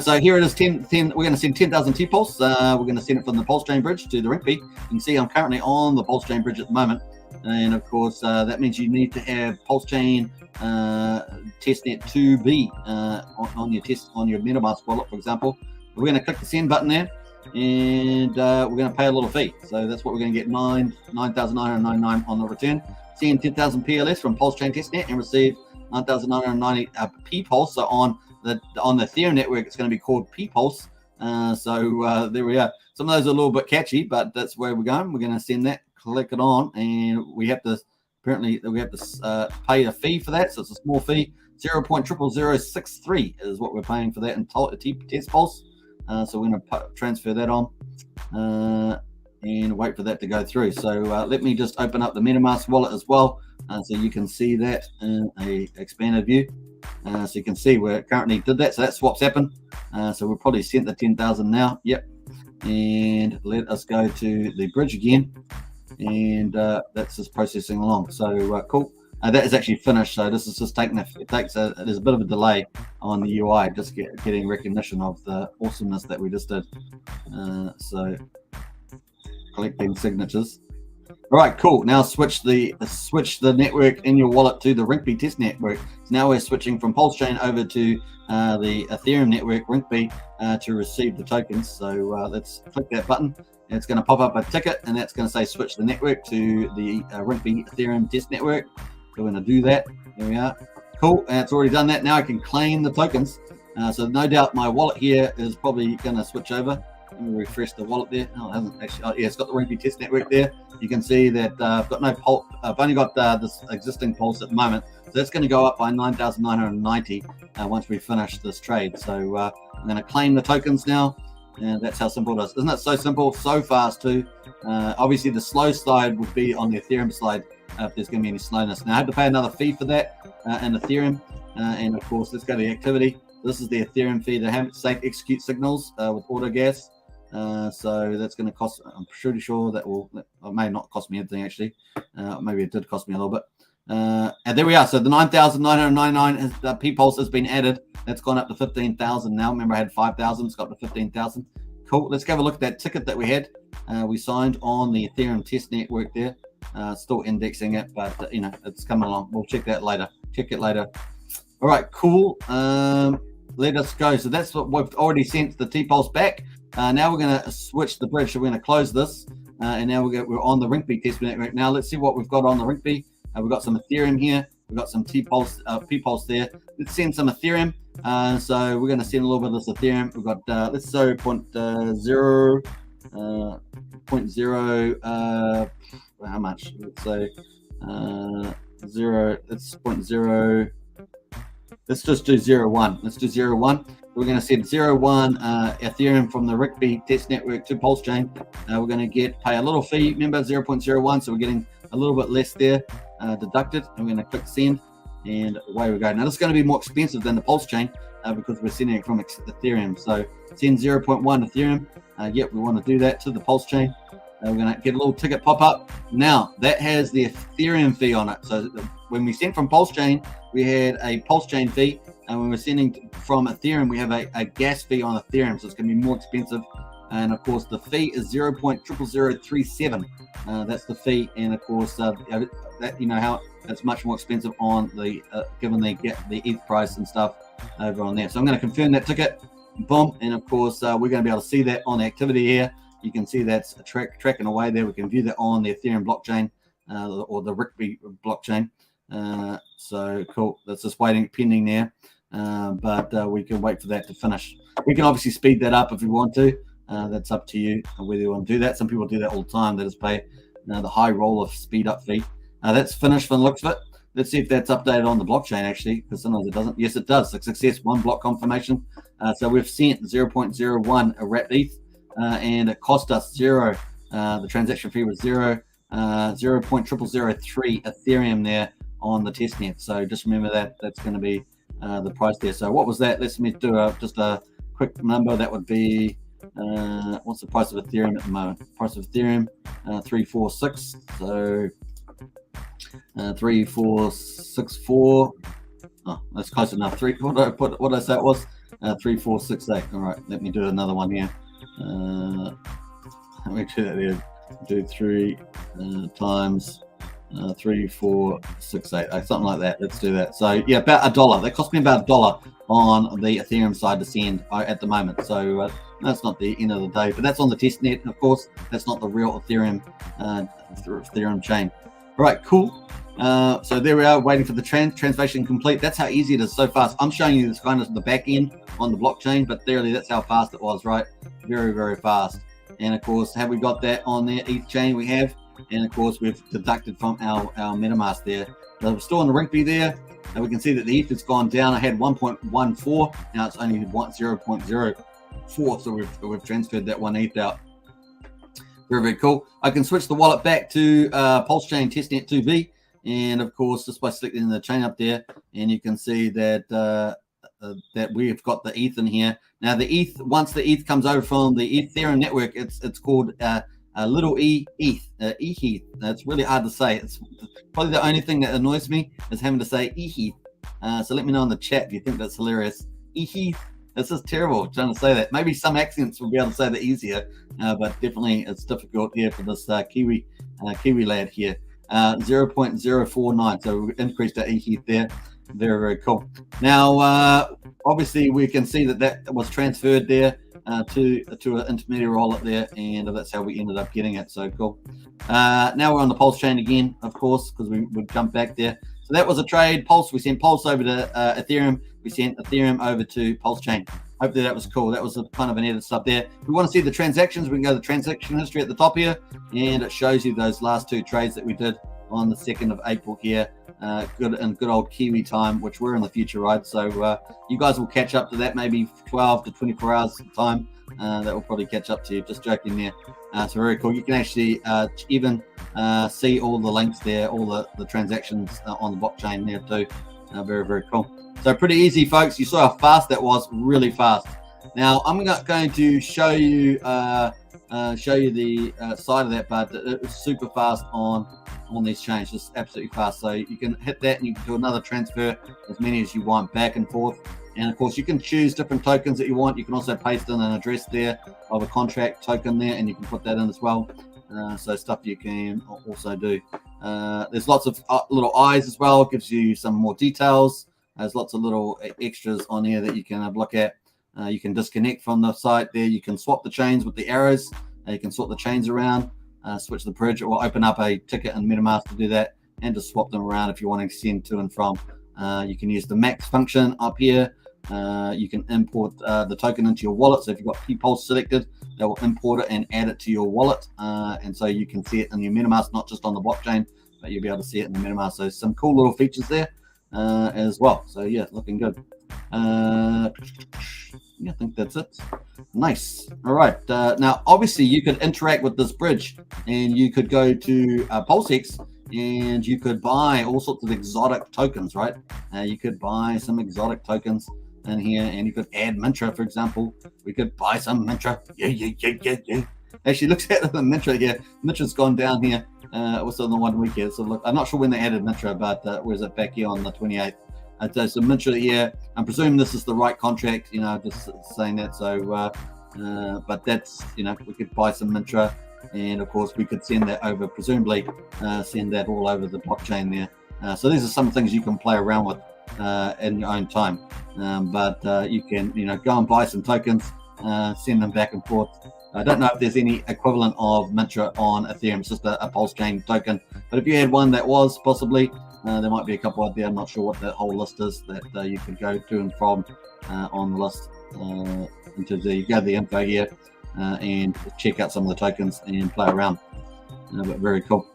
So here it is, 10, we're going to send 10,000 T-Pulse. We're going to send it from the Pulsechain bridge to the Rinkeby. You can see I'm currently on the Pulsechain bridge at the moment. And of course, that means you need to have Pulsechain testnet 2B on your MetaMask wallet, for example. We're going to click the send button there, and we're going to pay a little fee. So that's what we're going to get, 9,999 on the return. Send 10,000 PLS from Pulsechain testnet and receive 9,990 P-Pulse. So on the Ethereum network, it's going to be called P-Pulse. So there we are. Some of those are a little bit catchy, but that's where we're going. We're going to send that, click it on, and we have to pay a fee for that. So it's a small fee. 0.00063 is what we're paying for that in test pulse. So we're going to transfer that on and wait for that to go through. So let me just open up the MetaMask wallet as well, so you can see that in a expanded view. So you can see we currently did that. So that swap's happened. So we'll probably send the 10,000 now. Yep. And let us go to the bridge again. And that's just processing along. So cool. That is actually finished. So this is just taking there's a bit of a delay on the UI, just getting recognition of the awesomeness that we just did. So collecting signatures. All right, cool. Now switch the network in your wallet to the Rinkeby test network. So now we're switching from Pulsechain over to the Ethereum network, Rinkeby, to receive the tokens. So let's click that button. And it's going to pop up a ticket, and that's going to say switch the network to the Rinkeby Ethereum test network. So we're going to do that. There we are. Cool. And it's already done that. Now I can claim the tokens. So no doubt my wallet here is probably going to switch over. Let me refresh the wallet there. No, it hasn't actually. Oh, yeah, it's got the Rinkeby test network there. You can see that I've got no pulse. I've only got this existing pulse at the moment. So that's going to go up by 9,990 once we finish this trade. So I'm going to claim the tokens now. And that's how simple it is. Isn't it so simple, so fast too? Obviously, the slow side would be on the Ethereum side if there's going to be any slowness. Now, I had to pay another fee for that in Ethereum. And of course, let's go to the activity. This is the Ethereum fee. They haven't execute signals with AutoGas. So that's going to cost, I'm pretty sure that it may not cost me anything actually. Maybe it did cost me a little bit. And there we are. So the 9,999 P-Pulse has been added. That's gone up to 15,000 now. Remember, I had 5,000. It's got to 15,000. Cool. Let's have a look at that ticket that we had. We signed on the Ethereum test network there. Still indexing it, but it's coming along. We'll check that later. Check it later. All right, cool. Let us go. So that's what we've already sent the T-Pulse back. Now we're going to switch the bridge. So we're going to close this. And now we're on the Rinkeby test network. Now let's see what we've got on the Rinkeby. We've got some Ethereum here. We've got some P-Pulse there. Let's send some Ethereum. So we're going to send a little bit of this Ethereum. We've got, let's say 0.0, how much? Let's say 0, it's 0.0. Let's just do 0.1. Let's do 0.1. We're going to send 0.1 Ethereum from the Rinkeby test network to Pulsechain. We're going to pay a little fee. Remember, 0.01. So we're getting a little bit less there deducted. And we're going to click send, and away we go. Now this is going to be more expensive than the Pulsechain because we're sending it from Ethereum. So send 0.1 Ethereum. Yep, we want to do that to the Pulsechain. We're going to get a little ticket pop up. Now that has the Ethereum fee on it. So when we sent from Pulsechain, we had a Pulsechain fee, and when we're sending from Ethereum, we have a gas fee on Ethereum. So it's going to be more expensive. And of course, the fee is 0.00037. That's the fee, and of course, that how it's much more expensive on the given they get the ETH price and stuff over on there. So I'm going to confirm that ticket. Boom, and of course, we're going to be able to see that on the activity here. You can see that's tracking away there. We can view that on the Ethereum blockchain or the Rinkeby blockchain. So cool. That's just pending there. But we can wait for that to finish. We can obviously speed that up if we want to. That's up to you whether you want to do that. Some people do that all the time. They just pay the high roll of speed up fee. That's finished from the looks of it. Let's see if that's updated on the blockchain actually, because sometimes it doesn't. Yes, it does. Success, 1 block confirmation. So we've sent 0.01 wrapped ETH, and it cost us 0. The transaction fee was 0.0003 Ethereum there on the testnet. So just remember that that's going to be the price there. So what was that? Let's do just a quick number. That would be what's the price of Ethereum at the moment? Price of Ethereum 346. So 3464. Oh, that's close enough. What did I say it was? 3468. All right, let me do another one here. Let me do that there. Do 3 times 3468, something like that. Let's do that. So yeah, about $1. That cost me about $1 on the Ethereum side to send at the moment. So that's not the end of the day, but that's on the test net. Of course, that's not the real Ethereum chain. All right, cool. So there we are, waiting for the translation complete. That's how easy it is, so fast. I'm showing you this kind of the back end on the blockchain, but really that's how fast it was, right? Very, very fast. And of course, have we got that on there? ETH chain we have. And of course, we've deducted from our MetaMask there. So we're still on the ring fee there. And we can see that the ETH has gone down. I had 1.14. Now it's only 0.04. So we've transferred that one ETH out. Very, very cool. I can switch the wallet back to Pulsechain testnet 2B. And of course, just by selecting the chain up there, and you can see that that we've got the ETH in here. Now the ETH, once the ETH comes over from the Ethereum network, it's called a little ETH. It's really hard to say. It's probably the only thing that annoys me is having to say ETH. So let me know in the chat if you think that's hilarious. ETH. This is terrible trying to say that. Maybe some accents will be able to say that easier, but definitely it's difficult here for this Kiwi lad here. 0.049. So we increased our ETH there. Very, very cool. Now, obviously, we can see that was transferred there to an intermediary wallet there, and that's how we ended up getting it. So cool. Now we're on the Pulse chain again, of course, because we jumped back there. So that was a trade. Pulse. We sent Pulse over to Ethereum. We sent Ethereum over to Pulse chain. Hopefully that was cool. That was a kind of an edit stuff there. If we want to see the transactions, we can go to the transaction history at the top here, and it shows you those last two trades that we did on the 2nd of April here. Good old Kiwi time, which we're in the future, right? So you guys will catch up to that, maybe 12 to 24 hours time. That will probably catch up to you. Just joking there. So very cool. You can actually even see all the links there, all the transactions on the blockchain there too. Very, very cool. So pretty easy, folks. You saw how fast that was, really fast. Now I'm going to show you the side of that, but it was super fast on these chains, just absolutely fast. So you can hit that and you can do another transfer, as many as you want, back and forth. And of course you can choose different tokens that you want. You can also paste in an address there of a contract token there, and you can put that in as well. So stuff you can also do. There's lots of little eyes as well. It gives you some more details. There's lots of little extras on here that you can look at. You can disconnect from the site there. You can swap the chains with the arrows. You can swap the chains around, switch the bridge. It will open up a ticket in MetaMask to do that, and just swap them around if you want to send to and from. You can use the max function up here. You can import the token into your wallet. So if you've got Pulse selected, they will import it and add it to your wallet. And so you can see it in your MetaMask, not just on the blockchain, but you'll be able to see it in the MetaMask. So some cool little features there as well. So yeah, looking good. Yeah, I think that's it. Nice. All right. Now, obviously, you could interact with this bridge, and you could go to PulseX, and you could buy all sorts of exotic tokens, right? You could buy some exotic tokens in here, and you could add Mintra, for example. We could buy some Mintra. Yeah. Actually, looks at the Mintra here. Mintra's gone down here. Also on the 1 week here. So look, I'm not sure when they added Mintra, but where's it back here on the 28th? So some Mintra here. I'm presuming this is the right contract, just saying that. So, but that's, we could buy some Mintra, and of course we could send that over, presumably send that all over the blockchain there. So these are some things you can play around with in your own time. But you can, go and buy some tokens, send them back and forth. I don't know if there's any equivalent of Mintra on Ethereum. It's just a Pulse chain token. But if you had one that was possibly, there might be a couple out there. I'm not sure what the whole list is that you could go to and from on the list. In terms of, you go to the info here and check out some of the tokens and play around. But very cool.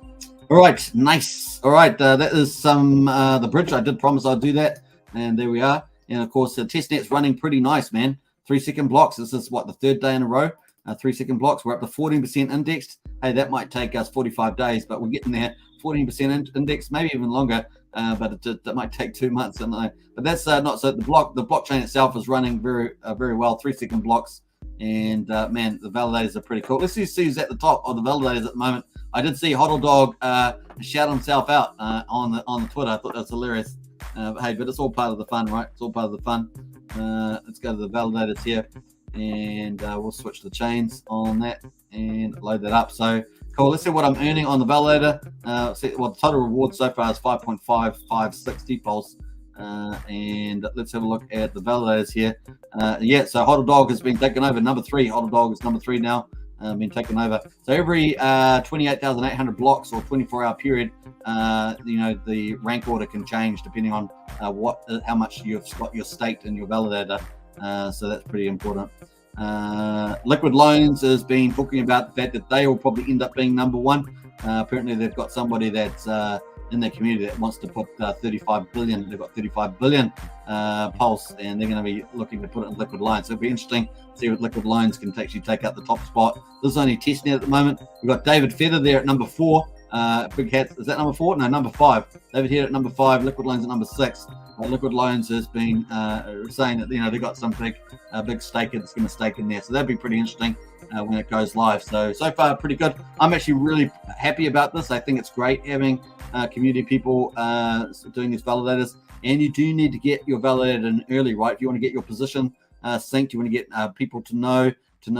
All right, nice. All right, that is some the bridge. I did promise I'd do that, and there we are. And of course, the testnet's running pretty nice, man. 3-second blocks. This is what, the third day in a row. 3-second blocks. We're up to 14% indexed. Hey, that might take us 45 days, but we're getting there. 14% index, maybe even longer, but that might take 2 months. But that's not so. The blockchain itself is running very well. 3-second blocks, and man, the validators are pretty cool. Let's see who's at the top of the validators at the moment. I did see Hodl Dog shout himself out on the Twitter. I thought that was hilarious. Hey, but it's all part of the fun, right? It's all part of the fun. Let's go to the validators here. and we'll switch the chains on that and load that up. So cool. Let's see what I'm earning on the validator. Well, the total reward so far is 5.5560 Pulse. And let's have a look at the validators here. Yeah, so Hodl Dog has been taken over. Number 3, Hodl Dog is number 3 now, been taken over. So every 28,800 blocks or 24-hour period, the rank order can change depending on how much you've got your staked in your validator. So that's pretty important. Liquid Loans has been talking about the fact that they will probably end up being number 1. Apparently they've got somebody that's in their community that wants to put 35 billion. They've got 35 billion Pulse, and they're going to be looking to put it in Liquid Loans. So it'll be interesting to see what Liquid Loans can actually take out the top spot. This is only testing it at the moment. We've got David Feather there at number 4. Big Hats, is that number 4? No, number 5. David here at number 5. Liquid Loans at number 6. Liquid Loans has been saying that they've got some big stake that's going to stake in there. So that'd be pretty interesting when it goes live. So far pretty good. I'm actually really happy about this. I think it's great having community people doing these validators, and you do need to get your validator in early, right? If you want to get your position synced, you want to get people to know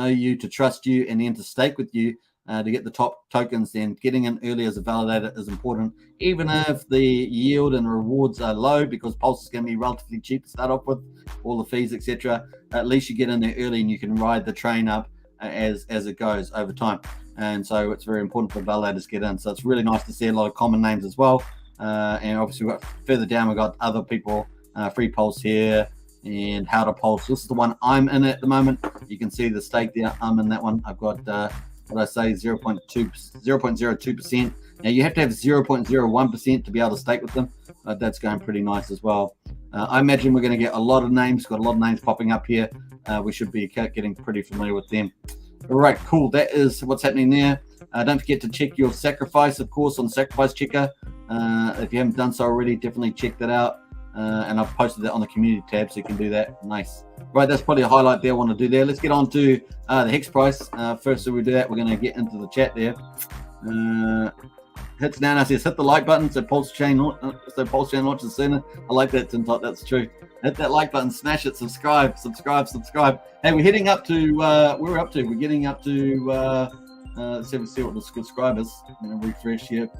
you, to trust you, and then to stake with you to get the top tokens. Then getting in early as a validator is important, even if the yield and rewards are low, because Pulse is going to be relatively cheap to start off with, all the fees, etc. At least you get in there early and you can ride the train up as it goes over time. And so it's very important for validators to get in. So it's really nice to see a lot of common names as well. And obviously we've got further down, we've got other people, Free Pulse here and How to Pulse. This is the one I'm in at the moment. You can see the stake there. I'm in that one. I've got, 0.02%. Now you have to have 0.01% to be able to stake with them. But that's going pretty nice as well. I imagine we're going to get a lot of names, got a lot of names popping up here. We should be getting pretty familiar with them. All right, cool. That is what's happening there. Don't forget to check your sacrifice, of course, on Sacrifice Checker. If you haven't done so already, definitely check that out. And I've posted that on the community tab, so you can do that. Nice. Right, that's probably a highlight there I want to do there. Let's get on to the Hex price. First, so we do that, we're going to get into the chat there. Hits now says hit the like button so Pulsechain launches sooner. I like that, Tim Tot. That's true. Hit that like button, smash it, subscribe. Hey, we're heading up to we're getting up to let's see what the subscribers. I'm gonna refresh here.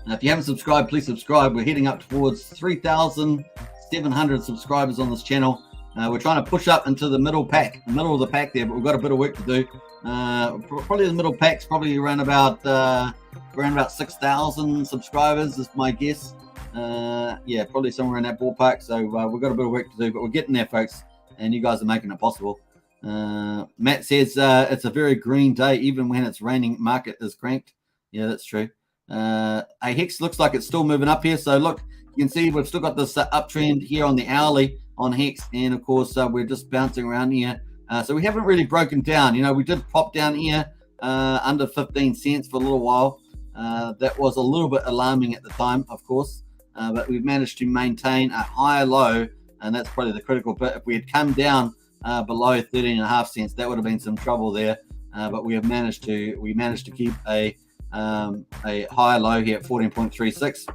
Now, if you haven't subscribed, please subscribe. We're heading up towards 3,700 subscribers on this channel. We're trying to push up into the middle of the pack there, but we've got a bit of work to do. Probably the middle pack's probably around about 6,000 subscribers is my guess. Yeah, probably somewhere in that ballpark. So we've got a bit of work to do, but we're getting there, folks, and you guys are making it possible. Matt says it's a very green day, even when it's raining. Market is cranked. Yeah, that's true. Hex looks like it's still moving up here. So look, you can see we've still got this uptrend here on the hourly on Hex, and of course we're just bouncing around here. So we haven't really broken down. We did pop down here under 15 cents for a little while. That was a little bit alarming at the time, of course, but we've managed to maintain a higher low, and that's probably the critical bit. If we had come down below 13.5 cents, that would have been some trouble there. But we managed to keep a higher low here at 14.36.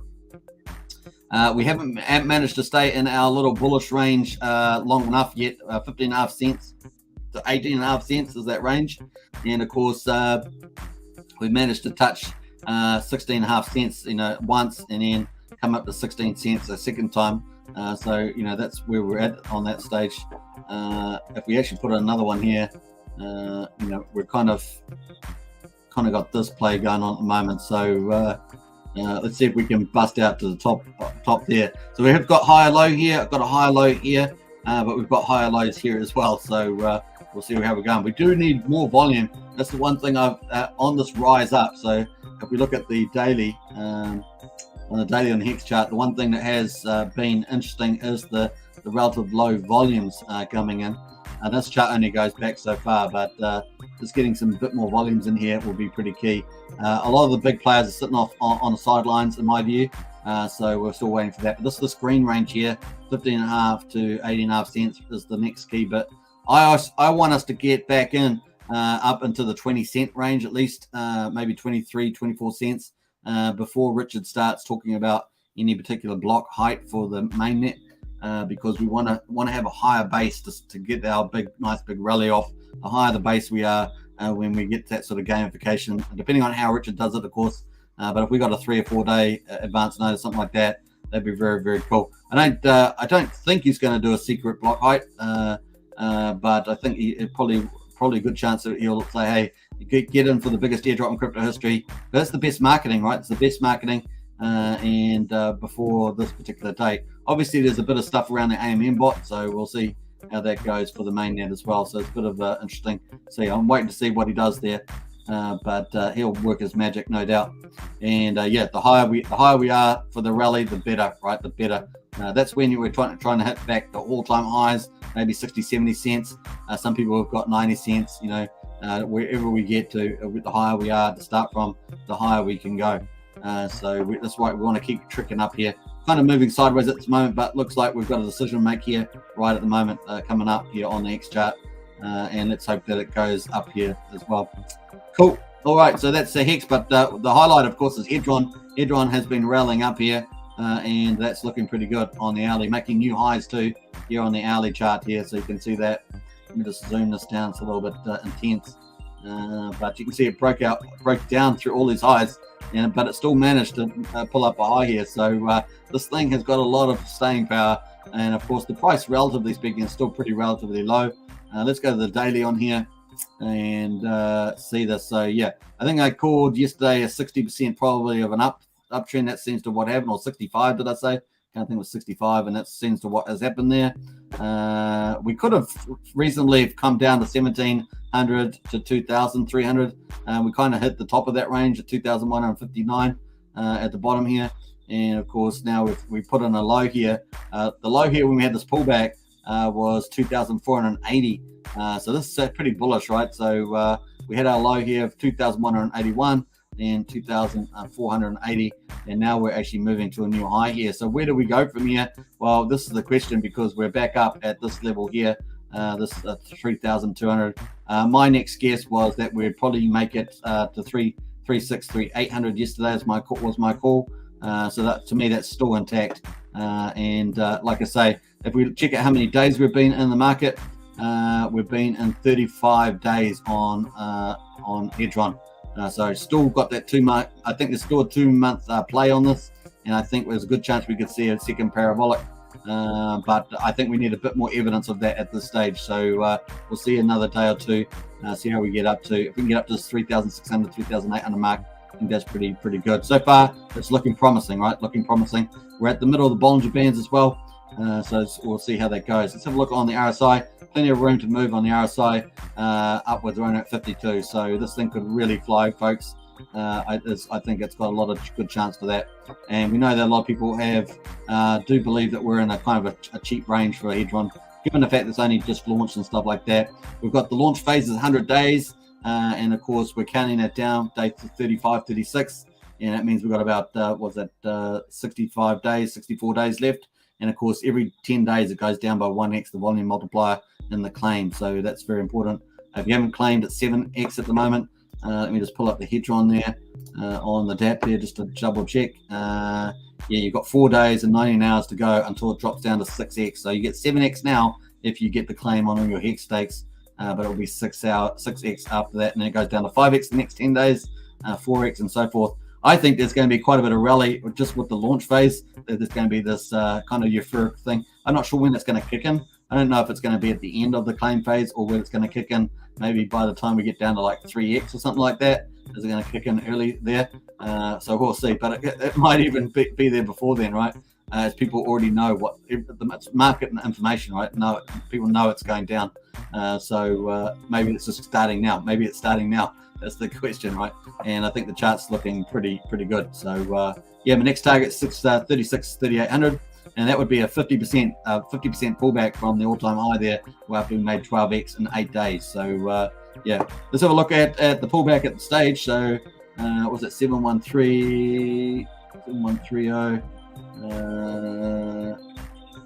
We haven't managed to stay in our little bullish range long enough yet. 15.5 cents to 18.5 cents is that range, and of course we managed to touch 16.5 cents once, and then come up to 16 cents a second time. So that's where we're at on that stage. If we actually put another one here, we're kind of got this play going on at the moment. So let's see if we can bust out to the top there. So we have got higher low here. I've got a higher low here, but we've got higher lows here as well. So we'll see how we're going. We do need more volume. That's the one thing I've on this rise up. So if we look at the daily, on the Hex chart, the one thing that has been interesting is the relative low volumes coming in. This chart only goes back so far, but just getting some bit more volumes in here will be pretty key. A lot of the big players are sitting off on the sidelines, in my view. So we're still waiting for that. But this green range here, 15.5 to 18.5 cents is the next key bit. I want us to get back in up into the 20 cent range at least, maybe 23, 24 cents before Richard starts talking about any particular block height for the mainnet. because we want to have a higher base to get our nice big rally off. The higher the base we are when we get that sort of gamification, depending on how Richard does it, of course. But if we got a 3 or 4 day advance notice, something like that, that'd be very, very cool. I don't think he's going to do a secret block height, but I think probably a good chance that he'll say, hey, you get in for the biggest airdrop in crypto history. But that's the best marketing, right? It's the best marketing. And before this particular date, obviously there's a bit of stuff around the AMM bot, so we'll see how that goes for the mainnet as well. So it's a bit of interesting. See, I'm waiting to see what he does there, but he'll work his magic, no doubt. And yeah, the higher we are for the rally, the better, right? The better. That's when we're trying to hit back the all-time highs, maybe 60, 70 cents. Some people have got 90 cents. You know, wherever we get to, the higher we are to start from, the higher we can go. So that's why we want to keep tricking up here. Kind of moving sideways at this moment, but looks like we've got a decision to make here right at the moment, coming up here on the X chart. And let's hope that it goes up here as well. Cool. All right, so that's the Hex, but the highlight, of course, is Hedron. Hedron has been rallying up here, and that's looking pretty good on the hourly, making new highs too here on the hourly chart here. So you can see that. Let me just zoom this down. It's a little bit intense, but you can see it broke down through all these highs. But it still managed to pull up a high here. So this thing has got a lot of staying power. And of course, the price, relatively speaking, is still relatively low. Let's go to the daily on here and see this. So yeah, I think I called yesterday a 60% probably of an uptrend. That seems to what happened, or 65, did I say? I think it was 65, and that seems to what has happened there. We could have reasonably come down to 1700 to 2300. We kind of hit the top of that range at 2159 at the bottom here. And of course, now we put in a low here. The low here when we had this pullback was 2480. So this is pretty bullish, right? So we had our low here of 2181 and 2480, and now we're actually moving to a new high here. So where do we go from here? Well, this is the question, because we're back up at this level here. This is 3200. My next guess was that we'd probably make it to 800 yesterday was my call. So that, to me, that's still intact. And like I say, if we check out how many days we've been in the market, we've been in 35 days on Hedron. So still got that 2 month. I think there's still a 2 month play on this, and I think there's a good chance we could see a second parabolic. But I think we need a bit more evidence of that at this stage. So we'll see another day or two, see how we get up to. If we can get up to this 3,600, 3,800 mark, I think that's pretty good. So far, it's looking promising, right? Looking promising. We're at the middle of the Bollinger Bands as well. So we'll see how that goes. Let's have a look on the RSI. Plenty of room to move on the RSI, upwards around at 52. So this thing could really fly, folks. I think it's got a lot of good chance for that. And we know that a lot of people do believe that we're in a kind of a cheap range for a Hedron, given the fact that it's only just launched and stuff like that. We've got the launch phase is 100 days. And of course, we're counting that down, day to 35, 36. And that means we've got about, 65 days, 64 days left. And of course, every 10 days, it goes down by 1x, the volume multiplier in the claim. So that's very important. If you haven't claimed at 7x at the moment, let me just pull up the Hedron there on the DAP there just to double check. Yeah, you've got 4 days and 19 hours to go until it drops down to 6x. So you get 7x now if you get the claim on all your Hex stakes, but it'll be 6x after that, and then it goes down to 5x the next 10 days, 4x and so forth. I think there's going to be quite a bit of rally just with the launch phase. There's going to be this kind of euphoric thing. I'm not sure when it's going to kick in. I don't know if it's going to be at the end of the claim phase or when it's going to kick in maybe by the time we get down to like 3x or something like that. Is it going to kick in early there? So we'll see. But it might even be there before then, right? As people already know what the market information, right? People know it's going down. So maybe it's just starting now. Maybe it's starting now. That's the question, right? And I think the chart's looking pretty good. So yeah, my next target is 3,800, and that would be a 50% pullback from the all-time high there, where we made 12x in 8 days. So yeah, let's have a look at the pullback at the stage. So was it 713, 7130?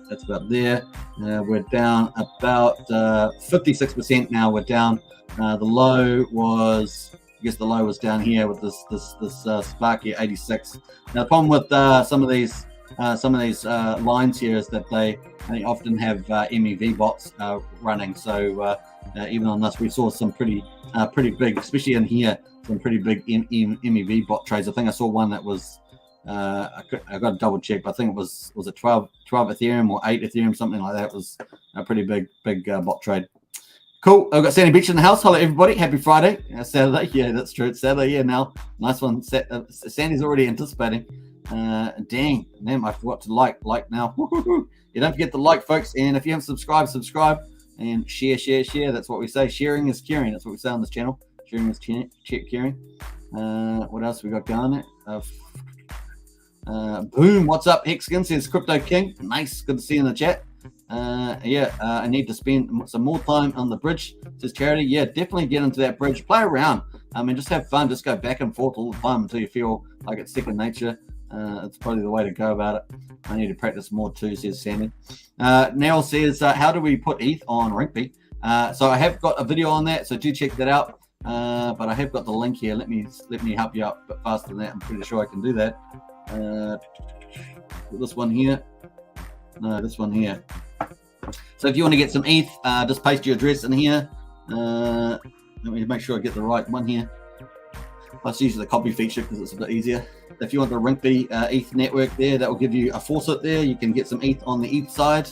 That's about there. We're down about 56% now. We're down. The low was, I guess the low was down here with this spark here, 86. Now the problem with some of these some of these lines here is that they often have MEV bots running. So even on this, we saw some pretty big, especially in here, some pretty big MEV bot trades. I think I saw one that was I got to double check, but I think it was it 12 Ethereum or 8 Ethereum, something like that. It was a pretty big bot trade. Cool. I've got Sandy Beach in the house. Hello, everybody. Happy Friday. Saturday. Yeah, that's true. It's Saturday. Yeah, now. Nice one. Sandy's already anticipating. Dang. Man, I forgot to like now. Yeah, don't forget to like, folks. And if you haven't subscribed, subscribe. And share. That's what we say. Sharing is caring. That's what we say on this channel. Sharing is caring. What else we got going there? Boom. What's up? Hexkin says Crypto King. Nice. Good to see you in the chat. I need to spend some more time on the bridge, says Charity. Yeah, definitely get into that bridge, play around. I mean, just have fun, just go back and forth all the time until you feel like it's second nature. It's probably the way to go about it. I need to practice more too, says Sandy. Neil says, how do we put ETH on Rinkby? So I have got a video on that, so do check that out. But I have got the link here. Let me help you out a bit faster than that. I'm pretty sure I can do that. This one here. No, this one here. So if you want to get some ETH, just paste your address in here. Let me make sure I get the right one here. Let's use the copy feature because it's a bit easier. If you want the Rinkby ETH network there, that will give you a faucet there. You can get some ETH on the ETH side.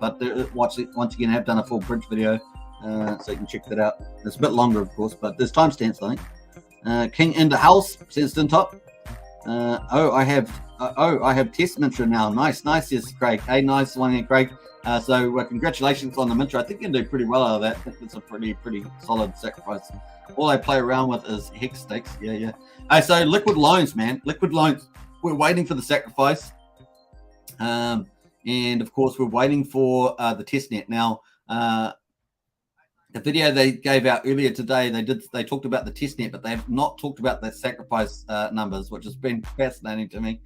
But once again, I have done a full bridge video, so you can check that out. It's a bit longer, of course, but there's timestamps, I think. King in the house, says Stintop. I have test Mintra now. Nice, yes, Craig. Hey, nice one here, Craig. So congratulations on the Mintra. I think you can do pretty well out of that. I think it's a pretty solid sacrifice. All I play around with is hex stakes. Yeah. So liquid loans, man. Liquid loans. We're waiting for the sacrifice. And of course, we're waiting for the testnet. Now, the video they gave out earlier today, they talked about the testnet, but they have not talked about the sacrifice numbers, which has been fascinating to me.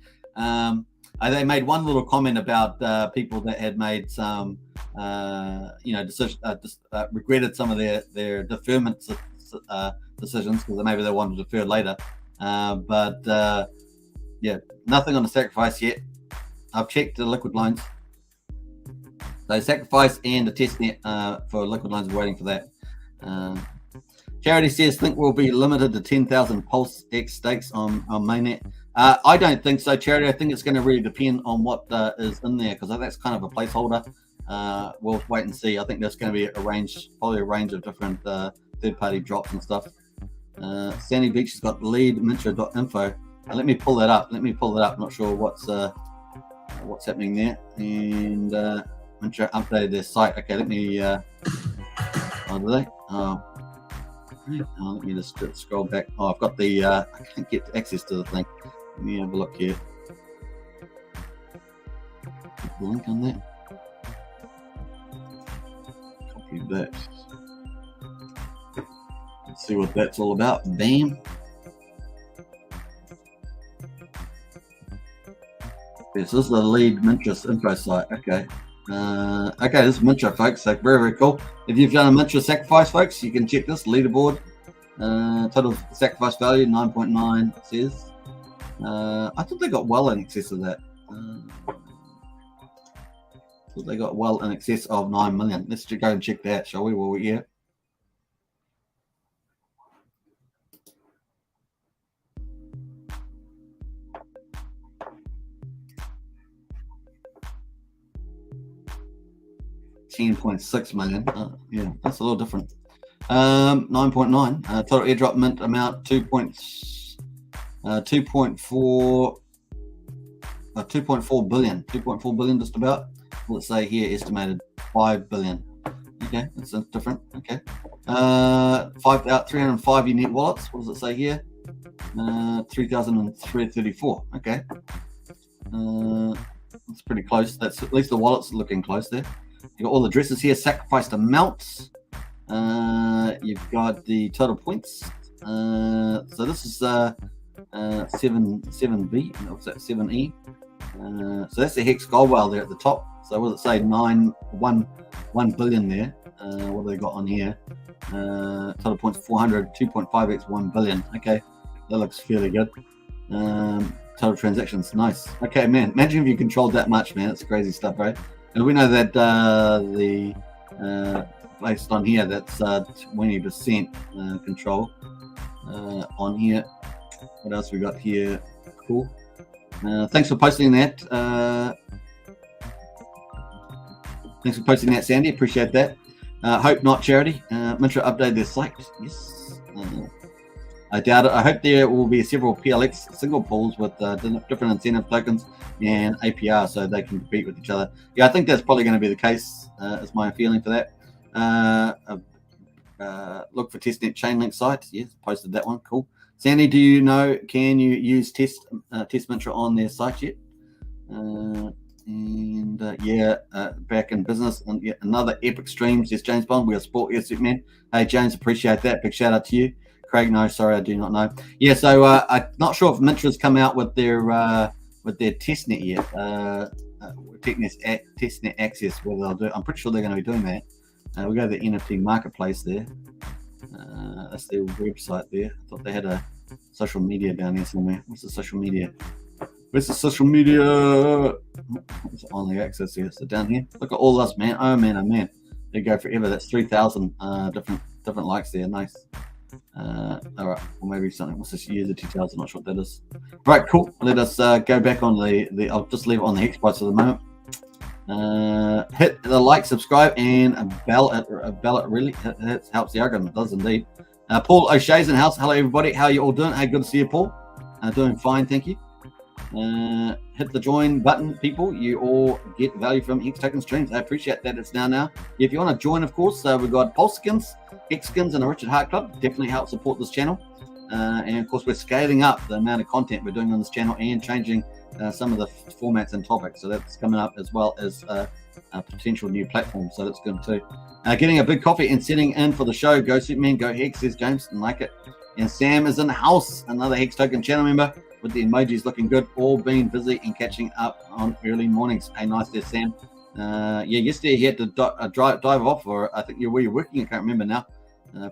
They made one little comment about people that had made some, regretted some of their deferment decisions because maybe they wanted to defer later. Yeah, nothing on the sacrifice yet. I've checked the liquid loans. So sacrifice and the testnet for liquid loans, we're waiting for that. Charity says, think we'll be limited to 10,000 PulseX stakes on mainnet. I don't think so, Charity. I think it's going to really depend on what is in there because that's kind of a placeholder. We'll wait and see. I think there's going to be probably a range of different third-party drops and stuff. Sandy Beach has got leadmintra.info. Let me pull that up. I'm not sure what's happening there. And Mintra updated their site. Okay, let me. Do they? Let me just scroll back. I've got the. I can't get access to the thing. Let me have a look here. Put the link on that. Copy that. Let's see what that's all about. Bam. This is the lead Mintra info site. Okay. Okay, this is Mintra, folks. So very cool. If you've done a Mintra sacrifice, folks, you can check this leaderboard. Total sacrifice value 9.9 says. I thought they got well in excess of that. So they got well in excess of 9 million. Let's go and check that, shall we? While we're here. $10.6 million. Yeah, that's a little different. 9.9. Total airdrop mint amount 2.4 billion. 2.4 billion just about. Let's say here estimated 5 billion. Okay, that's different. Okay. 305 unique wallets. What does it say here? 3,334. Okay. That's pretty close. That's at least the wallet's looking close there. You've got all the addresses here, sacrificed amounts. You've got the total points. So this is 7B. What's that? 7E. So that's the Hex Gold Whale there at the top. So what does it say? 1 billion there. What have they got on here? Total points 400, 2.5x 1 billion. Okay, that looks fairly good. Total total transactions. Nice. Okay, man. Imagine if you controlled that much, man. It's crazy stuff, right? And we know that based on here, that's 20% control on here. What else we got here? Cool. Thanks for posting that. Thanks for posting that, Sandy. Appreciate that. Hope not, Charity. Mintra updated their site. Yes. I doubt it. I hope there will be several PLX single pools with different incentive tokens and APR so they can compete with each other. Yeah, I think that's probably going to be the case, is my feeling for that. Look for testnet chainlink sites. Yes, posted that one. Cool. Sandy, do you know, can you use test Mintra on their site yet? Back in business. And yeah, another epic streams. Yes, James Bond. We are sport. Yes, man. Hey, James, appreciate that. Big shout out to you. Craig, no, sorry, I do not know. Yeah, so I'm not sure if Mintra's come out with their testnet yet. Testnet access, whether they'll do. I'm pretty sure they're going to be doing that. We go to the NFT marketplace there. That's their website there. I thought they had a social media down here somewhere. What's the social media? Where's the social media? It's only access here. So down here, look at all this, man. Oh man, oh man. They go forever. That's 3,000 different likes there. Nice. All right, or maybe something. What's this? User details. I'm not sure what that is. Right, cool. Let us go back on the. I'll just leave it on the Hex price for the moment. Hit the like, subscribe, and a bell. Really it helps the algorithm. It does indeed. Paul O'Shea's in the house. Hello, everybody. How are you all doing? Hey, good to see you, Paul. Doing fine, thank you. Hit the join button, people. You all get value from Hex Token streams. I appreciate that. It's now. If you want to join, of course, we've got Pulsechain, Hex Skins, and a Richard Hart Club. Definitely help support this channel. And of course, we're scaling up the amount of content we're doing on this channel and changing some of the formats and topics. So that's coming up, as well as a potential new platform. So that's good too. Getting a big coffee and sitting in for the show. Go Superman, go Hex, says James, and like it. And Sam is in the house, another Hex Token channel member, with the emojis looking good, all being busy and catching up on early mornings. Hey, nice there, Sam. Yesterday he had to dive off, or I think where you're working, I can't remember now,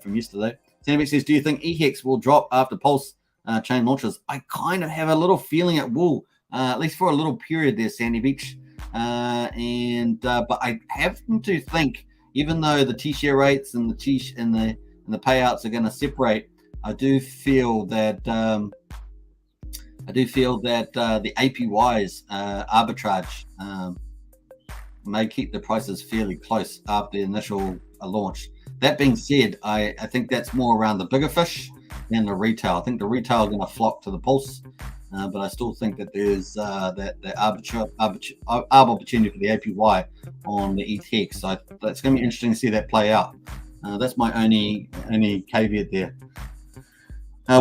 from yesterday. Sam says, do you think eHex will drop after Pulse chain launches? I kind of have a little feeling it will, at least for a little period there, Sandy Beach. But I happen to think, even though the T-share rates and the payouts are going to separate, I do feel that the APYs arbitrage may keep the prices fairly close after the initial launch. That being said, I think that's more around the bigger fish than the retail. I think the retail are going to flock to the Pulse, but I still think that there's that arb opportunity for the APY on the ETH Hex. So it's going to be interesting to see that play out. That's my only caveat there.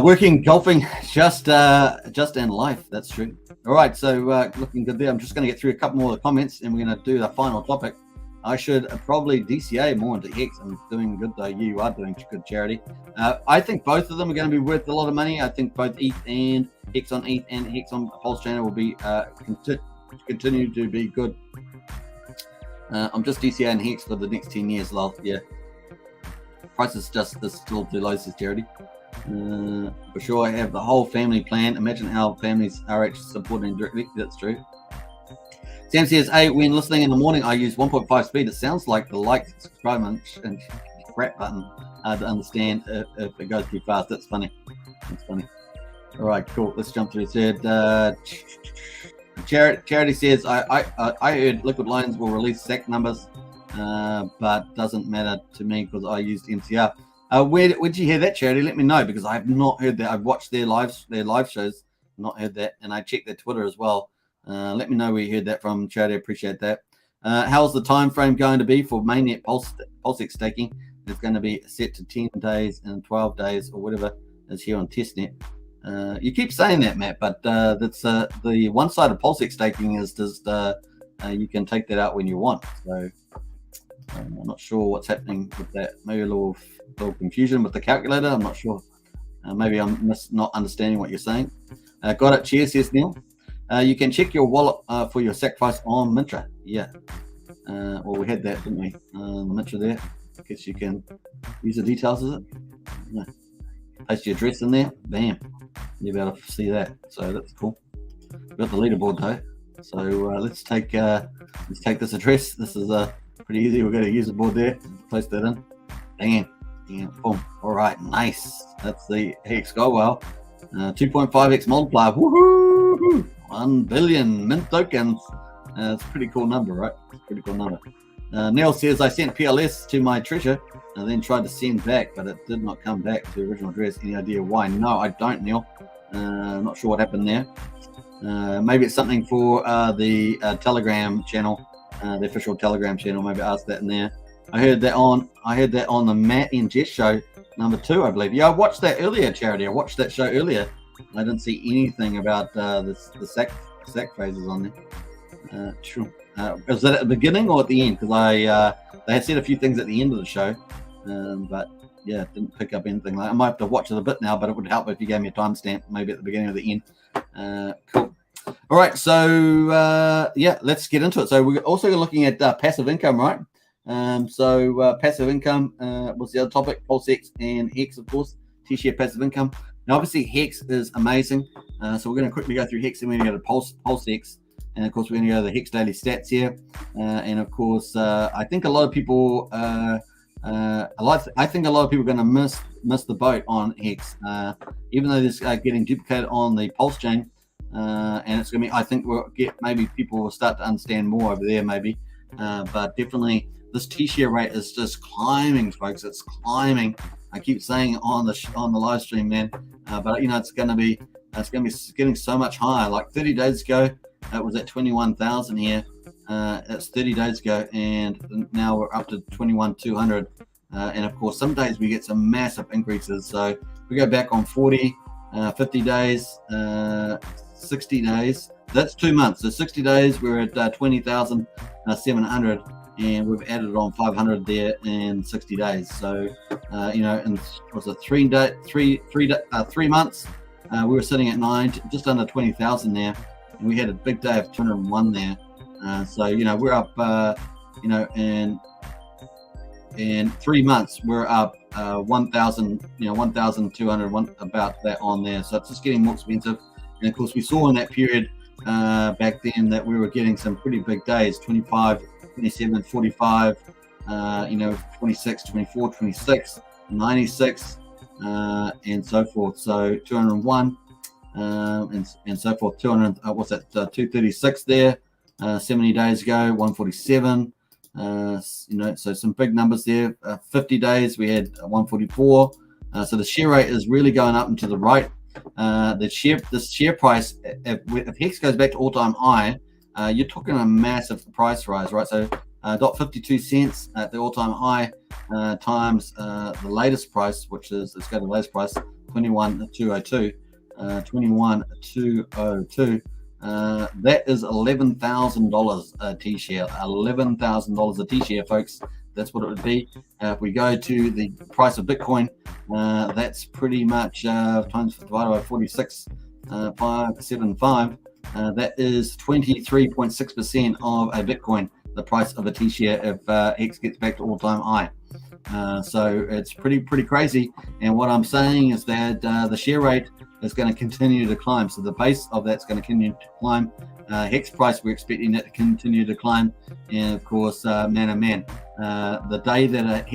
Working, golfing, just in life. That's true. All right, so looking good there. I'm just going to get through a couple more of the comments, and we're going to do the final topic. I should probably DCA more into Hex. I'm doing good though. You are doing good, Charity. I think both of them are going to be worth a lot of money. I think both ETH and Hex on ETH and Hex on Pulsechain will be continue to be good. I'm just DCAing Hex for the next 10 years, love. Yeah. Price is just still too low, says Charity. For sure, I have the whole family plan. Imagine how families are actually supporting directly. That's true. Sam says, hey, when listening in the morning, I use 1.5 speed. It sounds like the like, subscribe, and crap button to understand if it goes too fast. That's funny. That's funny. All right, cool. Let's jump through. Said Charity says, I heard Liquid Lines will release SAC numbers, but doesn't matter to me because I used MCR. Where'd you hear that, Charity? Let me know, because I have not heard that. I've watched their live shows, not heard that, and I checked their Twitter as well. Let me know where you heard that from, Charity. Appreciate that. How's the time frame going to be for mainnet PulseX staking? It's going to be set to 10 days and 12 days or whatever is here on testnet. You keep saying that, Matt, but that's the one side of PulseX staking is just you can take that out when you want. So I'm not sure what's happening with that. Maybe a little confusion with the calculator. I'm not sure. Maybe I'm not understanding what you're saying. Got it. Cheers, says Neil. You can check your wallet for your sacrifice on Mintra. Yeah. Well, we had that, didn't we? The Mintra there. I guess you can use the details, is it? No. Paste your address in there. Bam. You'll be able to see that. So that's cool. got the leaderboard though. So let's take this address. This is pretty easy. We're going to use the board there. Place that in. Bang, boom. All right, nice. That's the Hex go well. 2.5x multiplier. Woohoo! 1 billion mint tokens. It's a pretty cool number, right? Pretty cool number. Neil says, I sent PLS to my treasure and then tried to send back, but it did not come back to the original address. Any idea why? No, I don't, Neil. I'm not sure what happened there. Maybe it's something for the Telegram channel, the official Telegram channel. Maybe ask that in there. I heard that on the Matt and Jess show, number 2, I believe. Yeah, I watched that earlier, Charity. I watched that show earlier. I didn't see anything about the sack phrases on there. Sure. Was that at the beginning or at the end? Because they had said a few things at the end of the show, but yeah, didn't pick up anything. Like I might have to watch it a bit now, but it would help if you gave me a timestamp, maybe at the beginning or the end. Cool. All right, so yeah, let's get into it. So we're also looking at passive income, right? So passive income was the other topic. PulseX and Hex, of course. Tshare passive income. Now, obviously, Hex is amazing. So we're going to quickly go through Hex, and we're going to go to PulseX. And of course, we're going to go to the Hex daily stats here. And of course, I think a lot of people, I think a lot of people are going to miss the boat on Hex, even though this getting duplicated on the Pulsechain. And it's going to be, I think maybe people will start to understand more over there, maybe. But definitely, this Tshare rate is just climbing, folks. It's climbing. I keep saying on the live stream, man. But it's going to be getting so much higher. Like 30 days ago, it was at 21,000 here. That's 30 days ago, and now we're up to 21,200. And of course, some days we get some massive increases. So we go back on 40, 50 days, 60 days. That's 2 months. So 60 days, we're at 20,700, and we've added on 500 there in 60 days. So and was it 3 months? We were sitting at just under 20,000 there. And we had a big day of 201 there. So, we're up, in 3 months, we're up 1,000, 1,200, about that on there. So it's just getting more expensive. And of course, we saw in that period back then that we were getting some pretty big days, 25, 27, 45, 26, 24, 26, 96, and so forth. So 201. And so forth. 200. What's that? 236 there. 70 days ago, 147. So some big numbers there. 50 days, we had 144. So the share rate is really going up and to the right. The share price, if Hex goes back to all-time high, you're talking a massive price rise, right? So $0.52 at the all-time high times the latest price, which is, let's go to the latest price, 21,202. 21,202. That is $11,000 a Tshare. $11,000 a Tshare, folks. That's what it would be. If we go to the price of Bitcoin, that's pretty much times divided by 46.575. That is 23.6% of a Bitcoin, the price of a Tshare if Hex gets back to all-time high. So it's pretty crazy. And what I'm saying is that the share rate is going to continue to climb. So the base of that's going to continue to climb. Hex price, we're expecting that to continue to climb. And of course, the day that a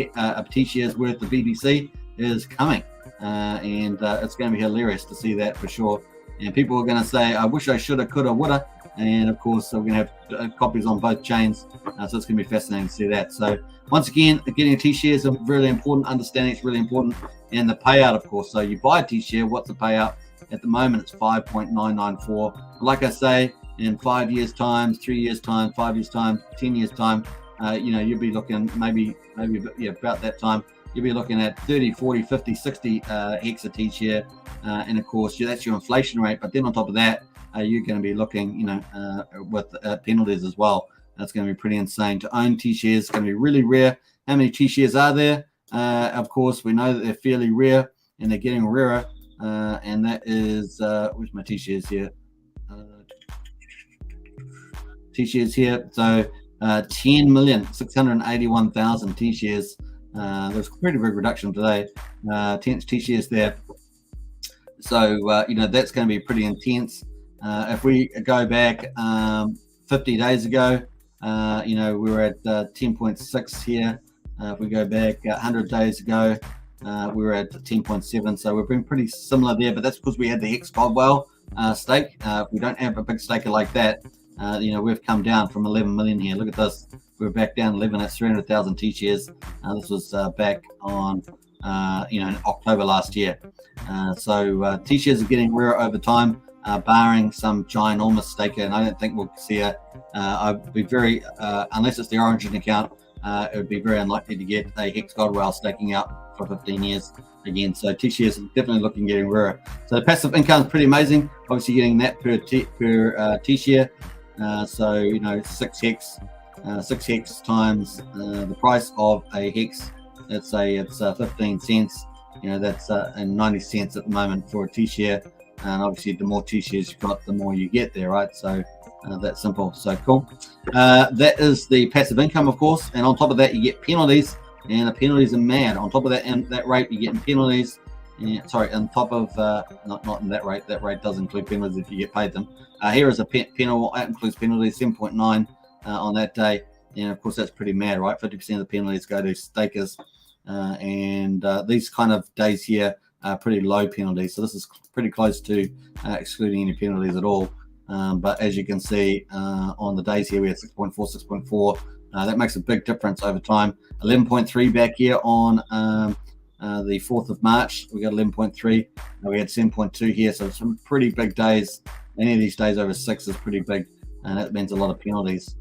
Tshare is worth the BBC is coming. And it's going to be hilarious to see that for sure. And people are going to say, I wish I shoulda, coulda, woulda. And of course, we're going to have copies on both chains. So it's going to be fascinating to see that. So once again, getting a Tshare is really important. Understanding it's really important. And the payout, of course. So you buy a Tshare, what's the payout? At the moment, it's 5.994. Like I say, in 5 years' time, 3 years' time, 5 years' time, 10 years' time, you'll be looking maybe about that time. You'll be looking at 30, 40, 50, 60 Hex a Tshare. And of course, that's your inflation rate. But then on top of that, you're going to be looking, with penalties as well. That's going to be pretty insane. To own Tshare is going to be really rare. How many Tshare are there? Of course, we know that they're fairly rare and they're getting rarer. And that is, where's my Tshare here? Tshare here. So 10,681,000 Tshare. There's a pretty big reduction today. 10 Tshare there. So, that's going to be pretty intense. If we go back 50 days ago, we were at 10.6 here. If we go back 100 days ago, we were at 10.7. So we've been pretty similar there, but that's because we had the Hex Godwell stake. If we don't have a big staker like that, we've come down from 11 million here. Look at this. We're back down 11 at 300,000 T-shares. This was back on, in October last year. So T-shares are getting rarer over time, barring some ginormous staker. And I don't think we'll see I'd be very, unless it's the Origin account, it would be very unlikely to get a Hex Godwell staking out for 15 years again. So T-shares are definitely getting rarer. So the passive income is pretty amazing. Obviously getting that per T-share. So 6 hex times the price of a hex. Let's say it's 15 cents. That's and 90 cents at the moment for a T-share. And obviously, the more T-shares you've got, the more you get there, right? So that's simple. So cool. That is the passive income, of course. And on top of that, you get penalties, and the penalties are mad. On top of that, and that rate, you're getting penalties. On top of not in that rate. That rate does include penalties if you get paid them. Here is a penal. That includes penalties, 7.9 on that day. And of course, that's pretty mad, right? 50% of the penalties go to stakers, and these kind of days here are pretty low penalties. So this is pretty close to excluding any penalties at all. But as you can see on the days here, we had 6.4, 6.4. That makes a big difference over time. 11.3 back here on the 4th of March. We got 11.3. We had 7.2 here. So some pretty big days. Any of these days over 6 is pretty big. And that means a lot of penalties.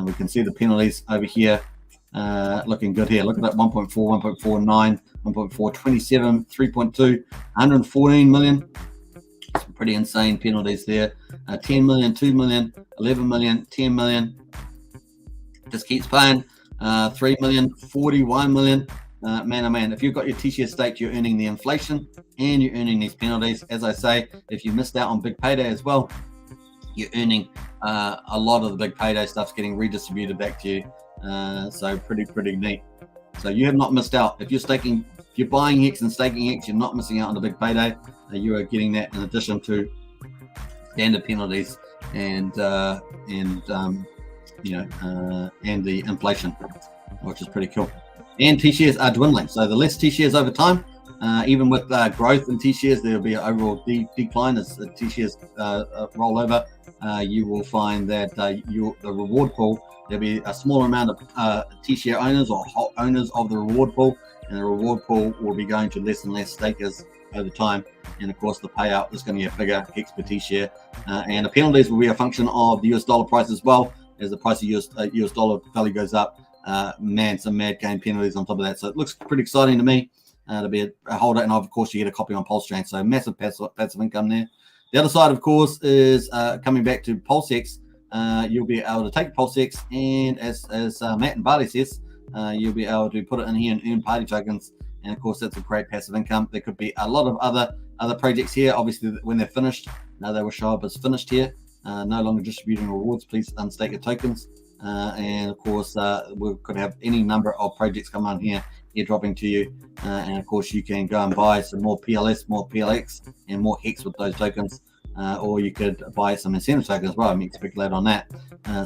We can see the penalties over here looking good here. Look at that 1.4, 1.49, 1.4, 27, 3.2, 114 million. Some pretty insane penalties there. 10 million, 2 million, 11 million, 10 million. Just keeps playing. 3 million, 41 million. Man, oh man, if you've got your T-share staked, you're earning the inflation and you're earning these penalties. As I say, if you missed out on big payday as well, you're earning a lot of the big payday stuff's getting redistributed back to you. So pretty neat. So you have not missed out. If you're buying Hex and staking Hex, you're not missing out on the big payday. You are getting that in addition to standard penalties and the inflation, which is pretty cool. And T-shares are dwindling. So the less T-shares over time, even with growth in T-shares, there will be an overall decline as the T-shares roll over. You will find that the reward pool, there'll be a smaller amount of T-share owners or owners of the reward pool, and the reward pool will be going to less and less stakers over time. And of course, the payout is going to get bigger, Hex per T-share. And the penalties will be a function of the US dollar price as well. As the price of US dollar value goes up, some mad game penalties on top of that. So it looks pretty exciting to me to be a holder. And of course, you get a copy on Pulsechain. So massive passive income there. The other side, of course, is coming back to PulseX. You'll be able to take PulseX, and as Matt and Barley says, you'll be able to put it in here and earn party tokens. And of course, that's a great passive income. There could be a lot of other projects here. Obviously, when they're finished, they will show up as finished here. No longer distributing rewards. Please unstake your tokens. And of course, we could have any number of projects come on here, airdropping to you. And of course, you can go and buy some more PLS, more PLX, and more Hex with those tokens. Or you could buy some incentive tokens as well. I mean, speculate on that.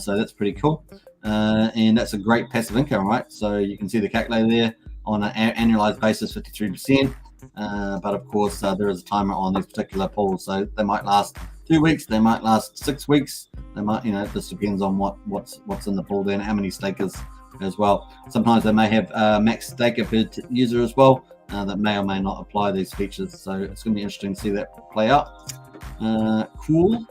So that's pretty cool. And that's a great passive income, right? So you can see the calculator there on an annualized basis, 53%. But of course, there is a timer on these particular pools. So they might last 2 weeks, they might last 6 weeks. They might, this depends on what's in the pool there and how many stakers as well. Sometimes they may have max staker per user as well that may or may not apply these features. So it's going to be interesting to see that play out. Cool.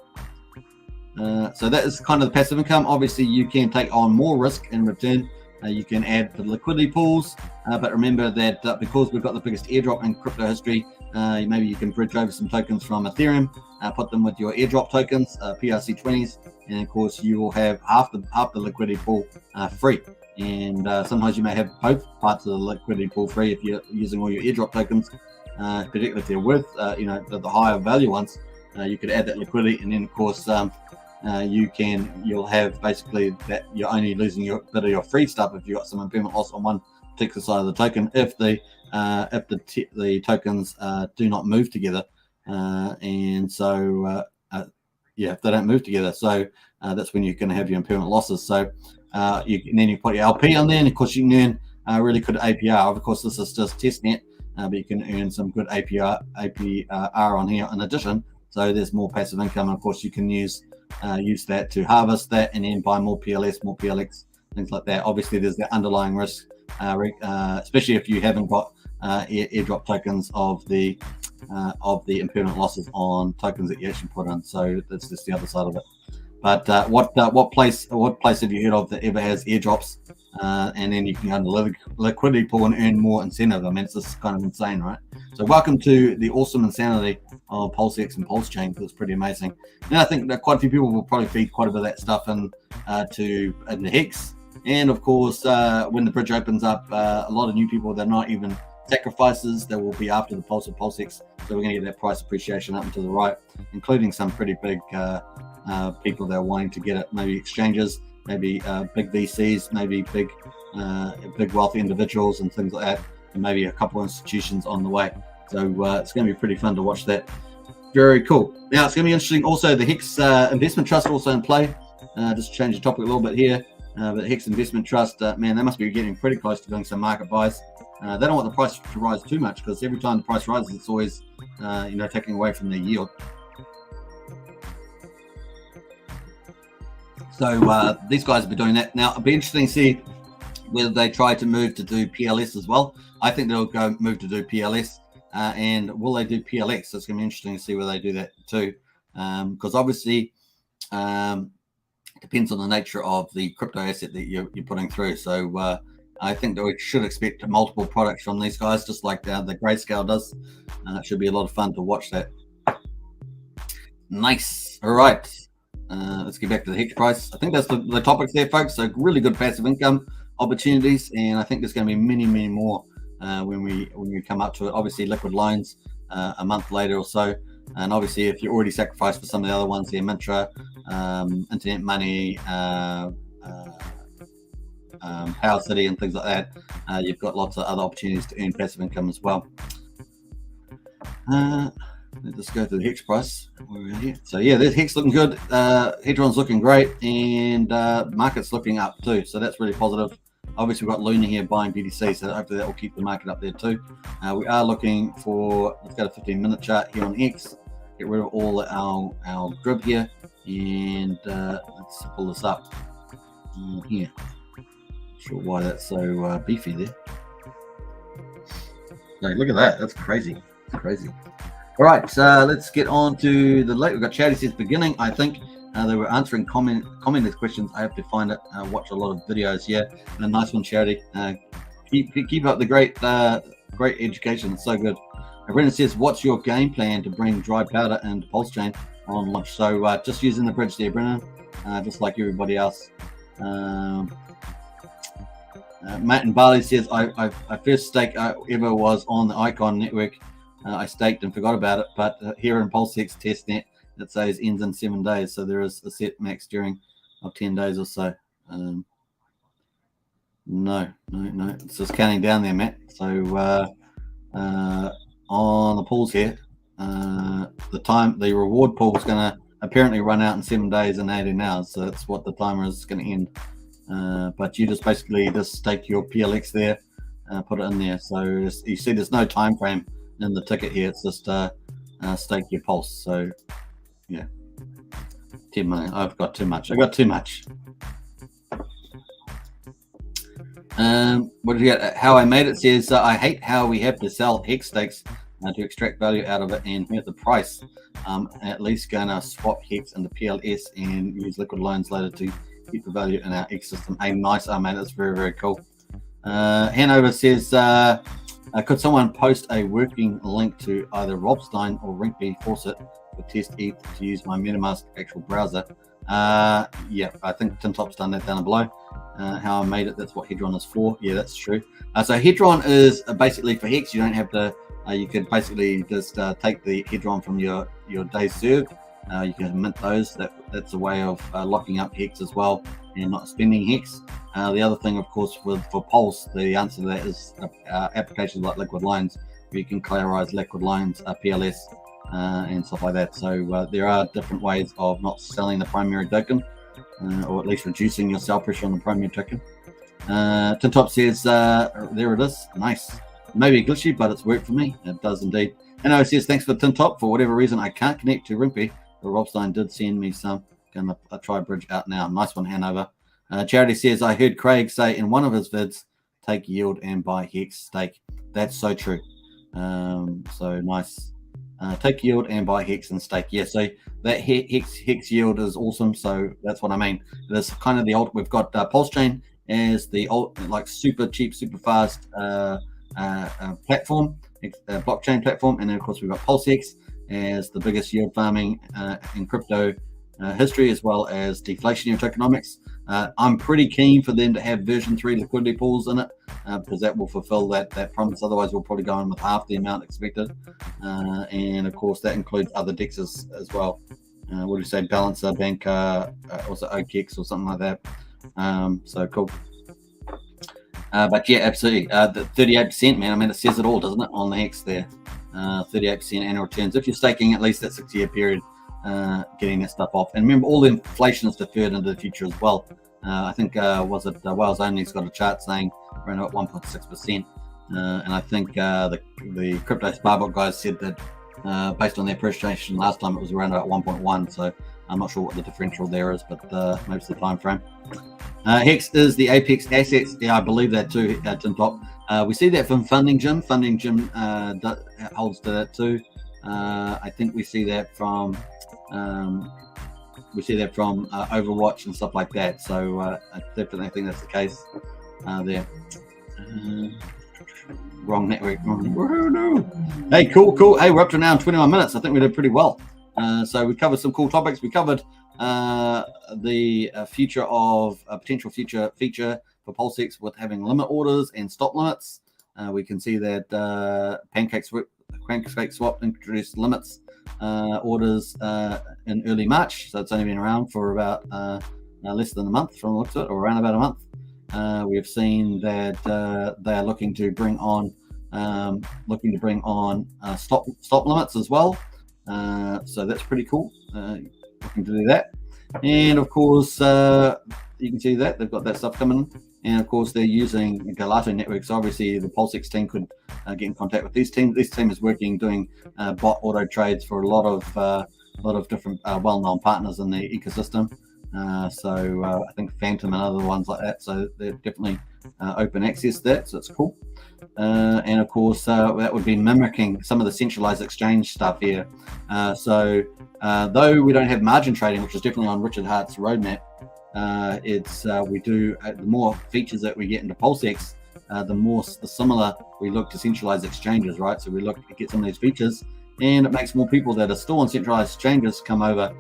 So that is kind of the passive income. Obviously, you can take on more risk in return. You can add the liquidity pools, but remember that because we've got the biggest airdrop in crypto history, maybe you can bridge over some tokens from Ethereum, put them with your airdrop tokens, PRC20s, and of course you will have half the liquidity pool free. And sometimes you may have both parts of the liquidity pool free if you're using all your airdrop tokens, particularly if they're worth the higher value ones. You could add that liquidity, and then of course you'll have basically that you're only losing your bit of your free stuff if you got some impairment loss on one particular side of the token if the tokens do not move together. And so if they don't move together. So that's when you're going to have your impermanent losses. So and then you put your LP on there, and of course you can earn really good APR. Of course, this is just testnet, but you can earn some good APR on here in addition. So there's more passive income, and of course you can use that to harvest that and then buy more PLS, more PLX, things like that. Obviously, there's the underlying risk, especially if you haven't got airdrop tokens of the impermanent losses on tokens that you actually put in. So that's just the other side of it. But what place have you heard of that ever has airdrops, and then you can go to the liquidity pool and earn more incentive? I mean, it's just kind of insane, right? So welcome to the awesome insanity of PulseX and Pulsechain. It's pretty amazing. And I think that quite a few people will probably feed quite a bit of that stuff in the Hex. And of course, when the bridge opens up, a lot of new people that are not even sacrifices that will be after the Pulse of PulseX. So we're going to get that price appreciation up and to the right, including some pretty big people that are wanting to get it, maybe exchanges, maybe big VCs, maybe big wealthy individuals and things like that, and maybe a couple of institutions on the way. So it's going to be pretty fun to watch that. Very cool. Now it's going to be interesting. Also, the Hex Investment Trust also in play. Just to change the topic a little bit here. But the Hex Investment Trust, man, they must be getting pretty close to doing some market buys. They don't want the price to rise too much, because every time the price rises, it's always taking away from their yield. So these guys will be doing that. Now, it'll be interesting to see whether they try to move to do PLS as well. I think they'll move to do PLS. And will they do PLX? So it's going to be interesting to see whether they do that too. Because obviously, it depends on the nature of the crypto asset that you're putting through. So I think that we should expect multiple products from these guys, just like the Grayscale does. It should be a lot of fun to watch that. Nice. All right. Let's get back to the Hex price. I think that's the topics there, folks. So really good passive income opportunities, and I think there's going to be many, many more when we come up to it. Obviously, liquid lines a month later or so, and obviously if you already sacrificed for some of the other ones here, Mintra, Internet Money, Power City, and things like that, you've got lots of other opportunities to earn passive income as well. Let's go to the Hex price. So yeah, this Hex looking good. Hedron's looking great, and market's looking up too. So that's really positive. Obviously, we've got Luna here buying BTC, so hopefully that will keep the market up there too. We are looking for, let's go to 15-minute chart here on X. Get rid of all our drib here, and let's pull this up here. Not sure why that's so beefy there. Like, look at that. That's crazy. It's crazy. All right, so let's get on to the late. We've got Charity since beginning. I think they were answering commenters' questions. I have to find it. Watch a lot of videos. Yeah, and a nice one, Charity. Keep up the great education. It's so good. Brendan says, "What's your game plan to bring dry powder and Pulsechain on launch?" So just using the bridge there, Brendan, just like everybody else. Matt and Barley says, "I first stake ever was on the Icon network. I staked and forgot about it, but here in PulseX testnet, it says ends in 7 days. So there is a set max during of 10 days or so." No. It's just counting down there, Matt. So on the pools here, the reward pool is going to apparently run out in 7 days and 18 hours. So that's what the timer is going to end. But you just basically stake your PLX there, put it in there. So you see, there's no time frame in the ticket here. It's just stake your pulse. So yeah, 10 million. I've got too much. What did you get? How I made it says, "I hate how we have to sell Hex stakes to extract value out of it and hit the price. At least gonna swap Hex into PLS and use liquid loans later to keep the value in our X system." Hey, nice, mate. That's very, very cool. Hanover says, "Could someone post a working link to either Robstein or Rinkby Faucet for test ETH to use my MetaMask actual browser?" Yeah, I think Tintop's done that down below. How I made it, that's what Hedron is for. Yeah, that's true. So Hedron is basically for Hex. You don't have to, you can basically just take the Hedron from your days served. You can mint those. That's a way of locking up Hex as well and not spending Hex. The other thing, of course, for Pulse, the answer to that is applications like liquid loans, where you can collateralize liquid loans, PLS, and stuff like that. So there are different ways of not selling the primary token, or at least reducing your sell pressure on the primary token. Tintop says, there it is. Nice. Maybe glitchy, but it's worked for me. It does indeed. And I says, thanks for Tintop. For whatever reason, I can't connect to Rimpy, but Rob Stein did send me some. Gonna try bridge out now. Nice one, Hanover. Charity says, I heard Craig say in one of his vids, take yield and buy Hex stake. That's so true. So nice. Take yield and buy Hex and stake. Yeah, so that Hex yield is awesome. So that's what I mean. It's kind of the old. We've got Pulsechain as the old, like super cheap, super fast platform, blockchain platform, and then of course we've got PulseX as the biggest yield farming in crypto history, as well as deflationary tokenomics. I'm pretty keen for them to have version 3 liquidity pools in it, because that will fulfill that promise. Otherwise, we'll probably go in with half the amount expected. And of course, that includes other dexes as well. What do you say? Balancer, Banker, also OKEX or something like that. So cool. But yeah, absolutely. The 38%, man. I mean, it says it all, doesn't it, on the Hex there? 38% annual returns. If you're staking at least that 6-year period, getting that stuff off. And remember, all the inflation is deferred into the future as well. I think, was it Wales Only's got a chart saying around about 1.6%. And I think the crypto Sparbook guys said that based on their presentation last time, it was around about 1.1. So I'm not sure what the differential there is, but maybe it's the time frame. Hex is the Apex assets. Yeah, I believe that too, Tintop. We see that from Funding Gym. Funding Gym holds to that too. I think we see that from Overwatch and stuff like that. So I definitely think that's the case there. Wrong network. No. Hey, cool. Hey, we're up to now 21 minutes. I think we did pretty well. So we covered some cool topics. We covered the future of a potential future feature for PulseX with having limit orders and stop limits. We can see that PancakeSwap introduced limits orders in early March, so it's only been around for about less than a month from the looks of it, or around about a month. We've seen that they are looking to bring on stop limits as well. So that's pretty cool. Looking to do that, and of course you can see that they've got that stuff coming. And of course, they're using Galato networks. Obviously, the PulseX team could get in contact with these teams. This team is working doing bot auto trades for a lot of different well-known partners in the ecosystem. So I think Phantom and other ones like that. So they're definitely open access to that. So it's cool. And of course, that would be mimicking some of the centralized exchange stuff here. So though we don't have margin trading, which is definitely on Richard Hart's roadmap, we do the more features that we get into PulseX, the similar we look to centralized exchanges, right? So we look to get some of these features, and it makes more people that are still on centralized exchanges come over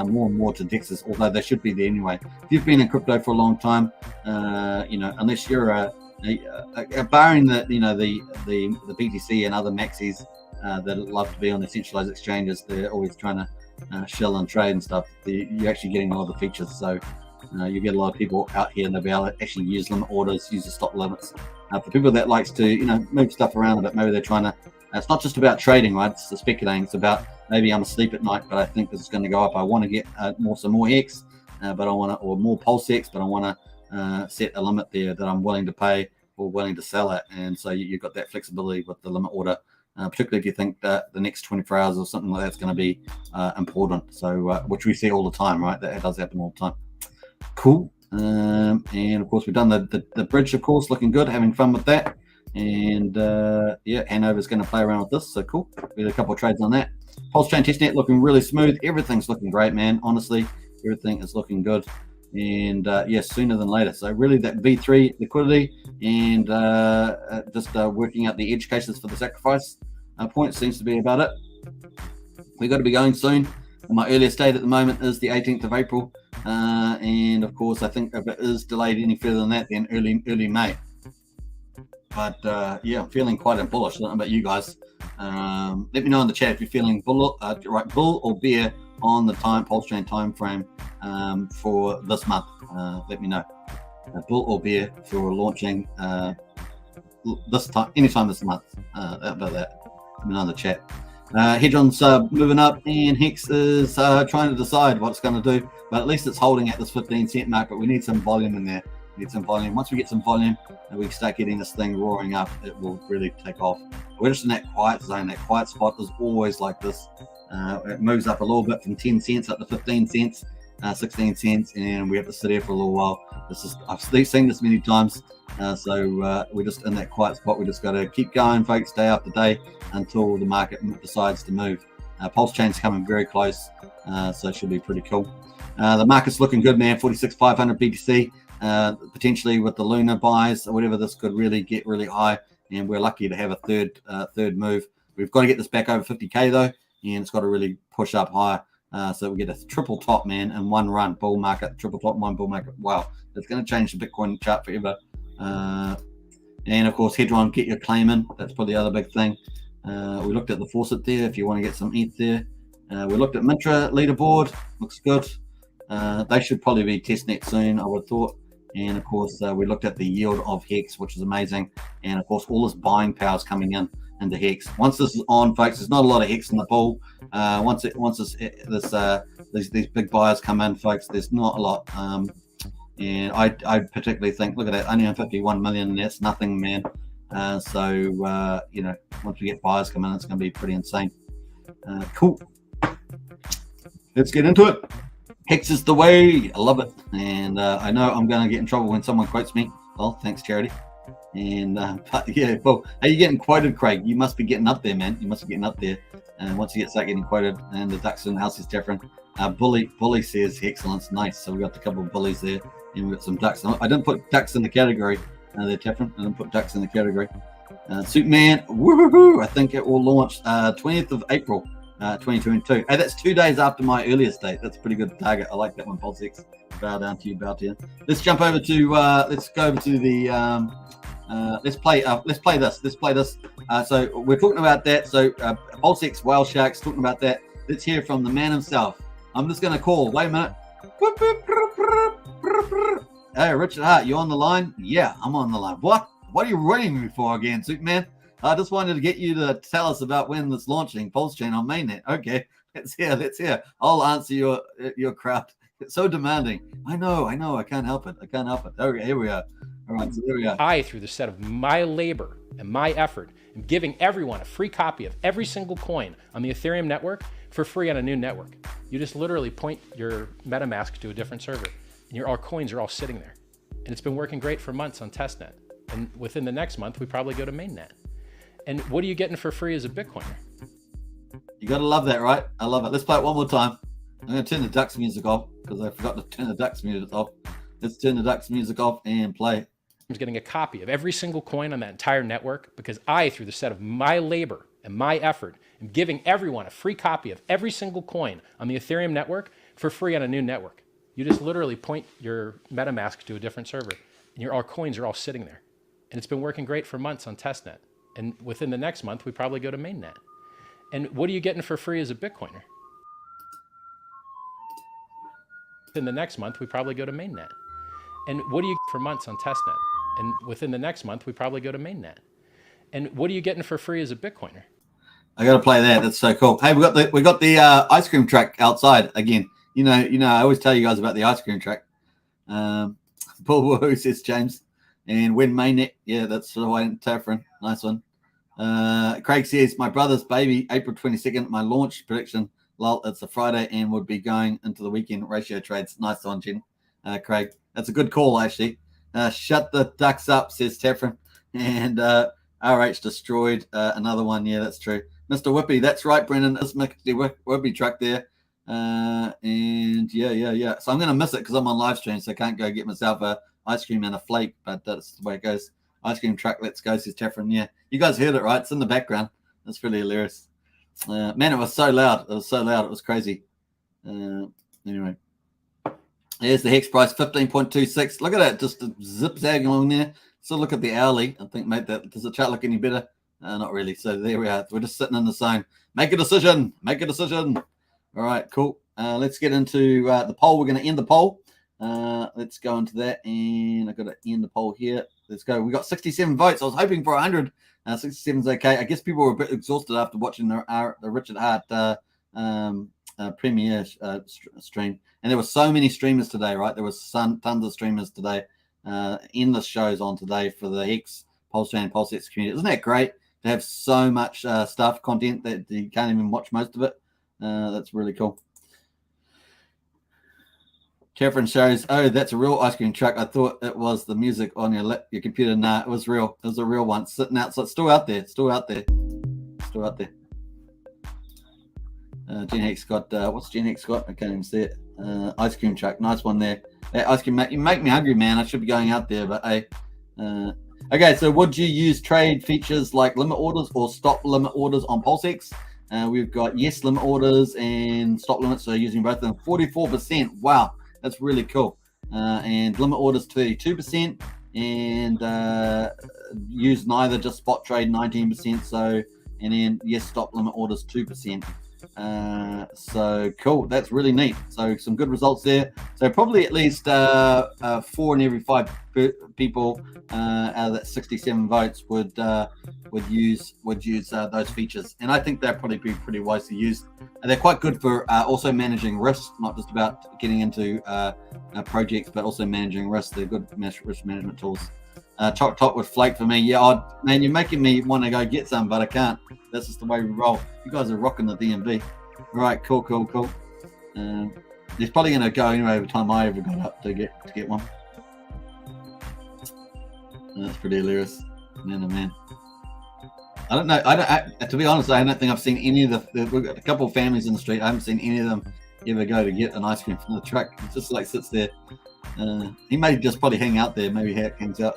more and more to DEXs, although they should be there anyway. If you've been in crypto for a long time, unless you're barring the BTC and other maxis that love to be on the centralized exchanges, they're always trying to shell and trade and stuff. You're actually getting a lot of the features, so you get a lot of people out here and they'll be able to actually use limit orders, use the stop limits. For people that likes to move stuff around a bit, maybe they're trying to, it's not just about trading, right? It's the speculating. It's about, maybe I'm asleep at night, but I think this is going to go up. I want to get some more Hex, but I want to, or more PulseX, but I want to set a limit there that I'm willing to pay or willing to sell at. And so you've got that flexibility with the limit order, particularly if you think that the next 24 hours or something like that's going to be important. So which we see all the time, right? That does happen all the time. Cool. And of course we've done the bridge, of course, looking good, having fun with that. And yeah, Hanover's going to play around with this, so cool. We did a couple of trades on that. Pulsechain testnet looking really smooth. Everything's looking great, man. Honestly, everything is looking good. And yes, sooner than later. So really that V3 liquidity and just working out the edge cases for the sacrifice point seems to be about it. We've got to be going soon. My earliest date at the moment is the 18th of April. And of course, I think if it is delayed any further than that, then early May. But yeah, I'm feeling quite bullish. I don't know about you guys. Let me know in the chat if you're feeling bull or bear on the Pulsechain time frame for this month. Let me know. Bull or bear for launching this time, anytime this month. About that. Let me know in the chat. Hedron's moving up, and Hex is trying to decide what it's going to do. But at least it's holding at this 15-cent market. We need some volume in there. We need some volume. Once we get some volume and we start getting this thing roaring up, it will really take off. We're just in that quiet zone. That quiet spot is always like this. It moves up a little bit from 10 cents up to 15 cents, 16 cents, and we have to sit here for a little while. I've seen this many times. So we're just in that quiet spot. We just got to keep going, folks, day after day until the market decides to move. Pulsechain's coming very close, so it should be pretty cool. The market's looking good, man. 46,500 BTC. Potentially with the lunar buys or whatever, this could really get really high, and we're lucky to have a third move. We've got to get this back over 50k though, and it's got to really push up higher. So we get a triple top, man, in one run. Bull market, triple top, one bull market. Wow, it's going to change the Bitcoin chart forever. And of course, Hedron, get your claim in. That's probably the other big thing. We looked at the faucet there. If you want to get some ETH there, we looked at Mintra leaderboard. Looks good. They should probably be testnet soon, I would have thought. And of course, we looked at the yield of Hex, which is amazing. And of course, all this buying power is coming in into Hex. Once this is on, folks, there's not a lot of Hex in the pool. Once these big buyers come in, folks, there's not a lot. And I particularly think, look at that, only on 51 million. That's nothing, man. So you know, once we get buyers come in, it's going to be pretty insane. Cool. Let's get into it. Hex is the way. I love it. And I know I'm going to get in trouble when someone quotes me. Well, thanks, Charity. And but yeah, well, are you getting quoted, Craig? You must be getting up there, man. You must be getting up there. And once you start getting quoted, and the ducks in the house is different. Bully says excellence, nice. So we got a couple of bullies there, and we got some ducks. I didn't put ducks in the category. They're different. I didn't put ducks in the category. Superman, woohoo! I think it will launch 20th of April, 2022. Hey, that's 2 days after my earliest date. That's a pretty good target. I like that one, PulseX. Bow down to you, bow to you. Let's jump over to. Let's go over to the. Let's play this. So we're talking about that. So PulseX Whale Sharks talking about that. Let's hear from the man himself. I'm just going to call. Wait a minute. Hey, Richard Hart, you on the line? Yeah, I'm on the line. What are you ringing me for again, Superman? I just wanted to get you to tell us about when it's launching, Pulsechain on mainnet. Okay, let's hear. I'll answer your crowd. It's so demanding. I know. I can't help it. Okay, here we are. All right, so there we are. Through the set of my labor and my effort, am giving everyone a free copy of every single coin on the Ethereum network for free on a new network. You just literally point your MetaMask to a different server, and our coins are all sitting there. And it's been working great for months on testnet. And within the next month, we probably go to mainnet. And what are you getting for free as a Bitcoiner? You got to love that, right? I love it. Let's play it one more time. I'm going to turn the ducks music off because I forgot to turn the ducks music off. Let's turn the ducks music off and play. I'm getting a copy of every single coin on that entire network because through the set of my labor and my effort, am giving everyone a free copy of every single coin on the Ethereum network for free on a new network. You just literally point your MetaMask to a different server, and our coins are all sitting there. And it's been working great for months on testnet. And within the next month, we probably go to mainnet. And what are you getting for free as a Bitcoiner? Within the next month, we probably go to mainnet. And what do you get for months on testnet? And within the next month, we probably go to mainnet. And what are you getting for free as a Bitcoiner? I got to play that. That's so cool. Hey, we got the ice cream truck outside again. You know. I always tell you guys about the ice cream truck. Paul Woohoo says James, and when mainnet. Yeah, that's the way. Tafferin, nice one. Craig says my brother's baby, April 22nd. My launch prediction. Lol, it's a Friday and would be going into the weekend ratio trades. Nice one, Jen. Craig, that's a good call actually. Shut the ducks up, says Tafferin, and RH destroyed another one. Yeah, that's true. Mr. Whippy, that's right, Brendan. This Mr. Whippy truck there. And yeah. So I'm going to miss it because I'm on live stream, so I can't go get myself a ice cream and a flake, but that's the way it goes. Ice cream truck, let's go, says Tafferin. Yeah, you guys heard it, right? It's in the background. That's really hilarious. Man, it was so loud. It was crazy. Anyway. There's the Hex price, 15.26. Look at that, just zip-zagging along there. So look at the hourly. I think, mate, does the chart look any better? Not really. So there we are. We're just sitting in the zone. Make a decision. All right, cool. Let's get into the poll. We're going to end the poll. Let's go into that, and I've got to end the poll here. let's go. We got 67 votes. I was hoping for 100. 67 is okay. I guess people were a bit exhausted after watching the Richard Hart premiere stream. And there were so many streamers today, right? There was tons of streamers today. Endless shows on today for the Hex, Pulsechain, and PulseX community. Isn't that great to have so much content that you can't even watch most of it? That's really cool. Catherine shows, oh, that's a real ice cream truck. I thought it was the music on your computer. Nah, it was real. It was a real one sitting out. So it's still out there. Still out there. Gen Hex got, what's Gen Hex got? I can't even see it. Ice cream truck. Nice one there. That ice cream, you make me hungry, man. I should be going out there, but hey. Okay, so would you use trade features like limit orders or stop limit orders on PulseX? We've got yes limit orders and stop limits. So using both of them, 44%. Wow. That's really cool. And limit orders 32%, and use neither, just spot trade 19%. So, and then yes, stop limit orders 2%. So cool. That's really neat. So some good results there. So probably at least 4 in every 5 people out of that 67 votes would use those features, and I think they'd probably be pretty wisely used. And they're quite good for also managing risk, not just about getting into projects, but also managing risk. They're good risk management tools. Choc top with flake for me. Yeah, man, you're making me want to go get some, but I can't. That's just the way we roll. You guys are rocking the DMV. All right, cool. It's probably going to go anyway by the time I ever got up to get one. That's pretty hilarious. Man, oh man. I don't know. To be honest, I don't think I've seen any of we've got a couple of families in the street. I haven't seen any of them ever go to get an ice cream from the truck. It just like sits there. He may just probably hang out there. Maybe he hangs out.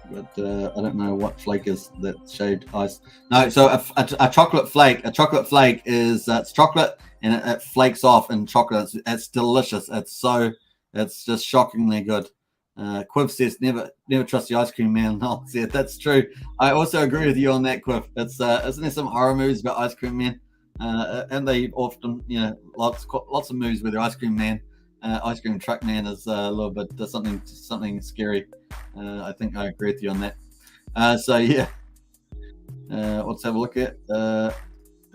But I don't know what flake is that shaved ice. No, so a chocolate flake. A chocolate flake is it's chocolate and it flakes off in chocolate. It's delicious. It's just shockingly good. Quiv says never trust the ice cream man. No, yeah, that's true. I also agree with you on that, Quiv. It's isn't there some horror movies about ice cream men? And they often, lots of movies where the ice cream man, ice cream truck man is a little bit something scary. I think I agree with you on that. So yeah, let's have a look at.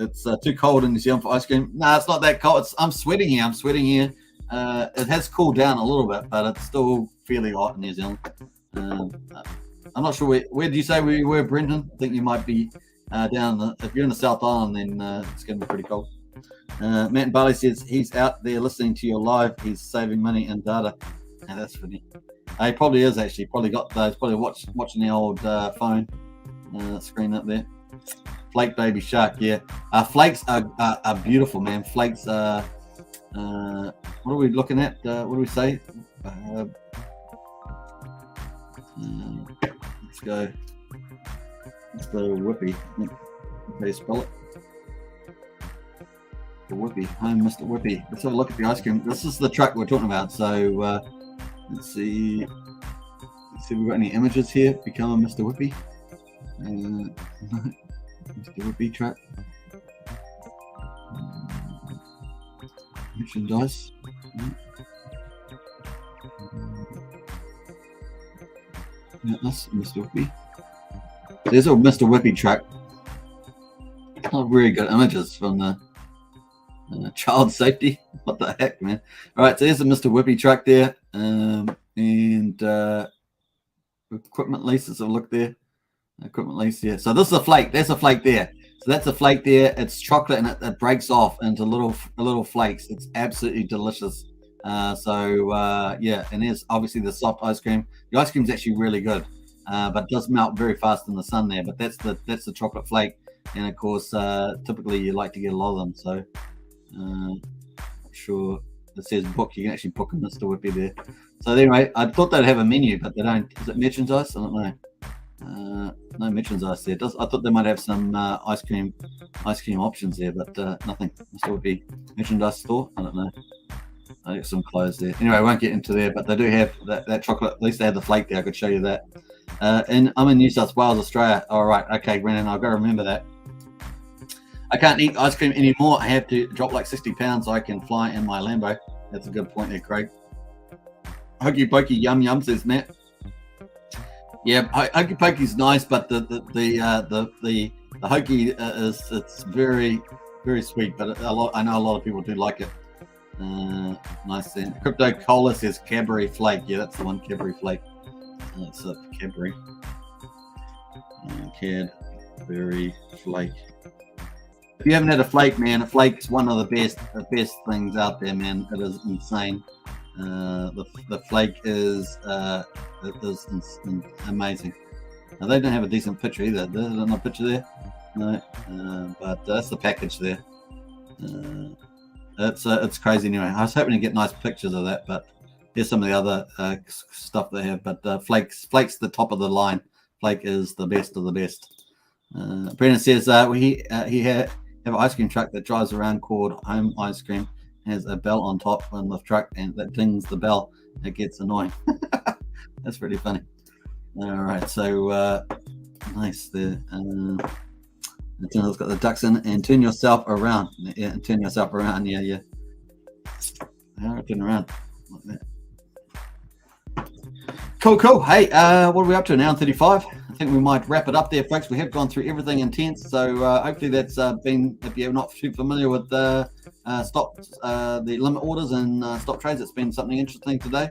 It's too cold in New Zealand for ice cream. No, it's not that cold. I'm sweating here. It has cooled down a little bit, but it's still fairly hot in New Zealand. I'm not sure where do you say we were, Brendan? I think you might be down. If you're in the South Island, then it's going to be pretty cold. Matt and Barley says he's out there listening to your live. He's saving money and data. Yeah, that's funny. He probably is actually. Probably got those. Probably watching the old phone screen up there. Flake baby shark. Yeah, flakes are beautiful, man. Flakes are. What are we looking at? What do we say? Let's go. It's the Whippy. How do you spell it? The Whippy. Home, Mr. Whippy. Let's have a look at the ice cream. This is the truck we're talking about. So let's see. Let's see if we've got any images here. Become a Mr. Whippy. Mr. Whippy truck. Merchandise. Yeah, that's Mr. Whippy. There's a Mr. Whippy truck. Not very good images from the child safety. What the heck, man? All right, so there's a Mr. Whippy truck there, and equipment lease. Let's have a look there. Equipment lease, yeah. So this is a flake. There's a flake there. So that's a flake there. It's chocolate and it breaks off into little flakes. It's absolutely delicious. Yeah, and there's obviously the soft ice cream. The ice cream is actually really good, but does melt very fast in the sun there. But that's the chocolate flake, and of course, typically you like to get a lot of them. So, sure, it says book. You can actually book a Mr. Whippy there. So anyway, I thought they'd have a menu, but they don't. Is it merchandise? I don't know. No merchandise there. I thought they might have some ice cream options there, but nothing. Mr. Whippy merchandise store. I don't know. I got some clothes there. Anyway, I won't get into there, but they do have that chocolate. At least they have the flake there. I could show you that. And I'm in New South Wales, Australia. All right, okay, Brennan, I've got to remember that. I can't eat ice cream anymore. I have to drop like 60 pounds so I can fly in my Lambo. That's a good point there, Craig. Hokey pokey yum yum, says Matt. Yeah, hokey pokey's nice, but the hokey it's very, very sweet. But I know a lot of people do like it. Nice then. Crypto Cola says Cadbury Flake. Yeah, that's the one, Cadbury Flake. It's a Cadbury. Cadbury Flake. If you haven't had a flake, man, a flake's one of the best things out there, man. It is insane. The flake is amazing. Now, they don't have a decent picture either. There's no picture there. No, but that's the package there. It's crazy anyway. I was hoping to get nice pictures of that, but here's some of the other stuff they have. But Flake's the top of the line. Flake is the best of the best. Brennan says he have an ice cream truck that drives around called Home Ice Cream. Has a bell on top on the truck, and that dings the bell. It gets annoying. That's pretty funny. All right, so nice there. It's got the ducks in, and turn yourself around. Yeah, and turn yourself around. Yeah. Turn around like that. Cool. Hey, what are we up to now? 35. I think we might wrap it up there, folks. We have gone through everything intense, so hopefully that's been. If you're not too familiar with the limit orders and stop trades, it's been something interesting today.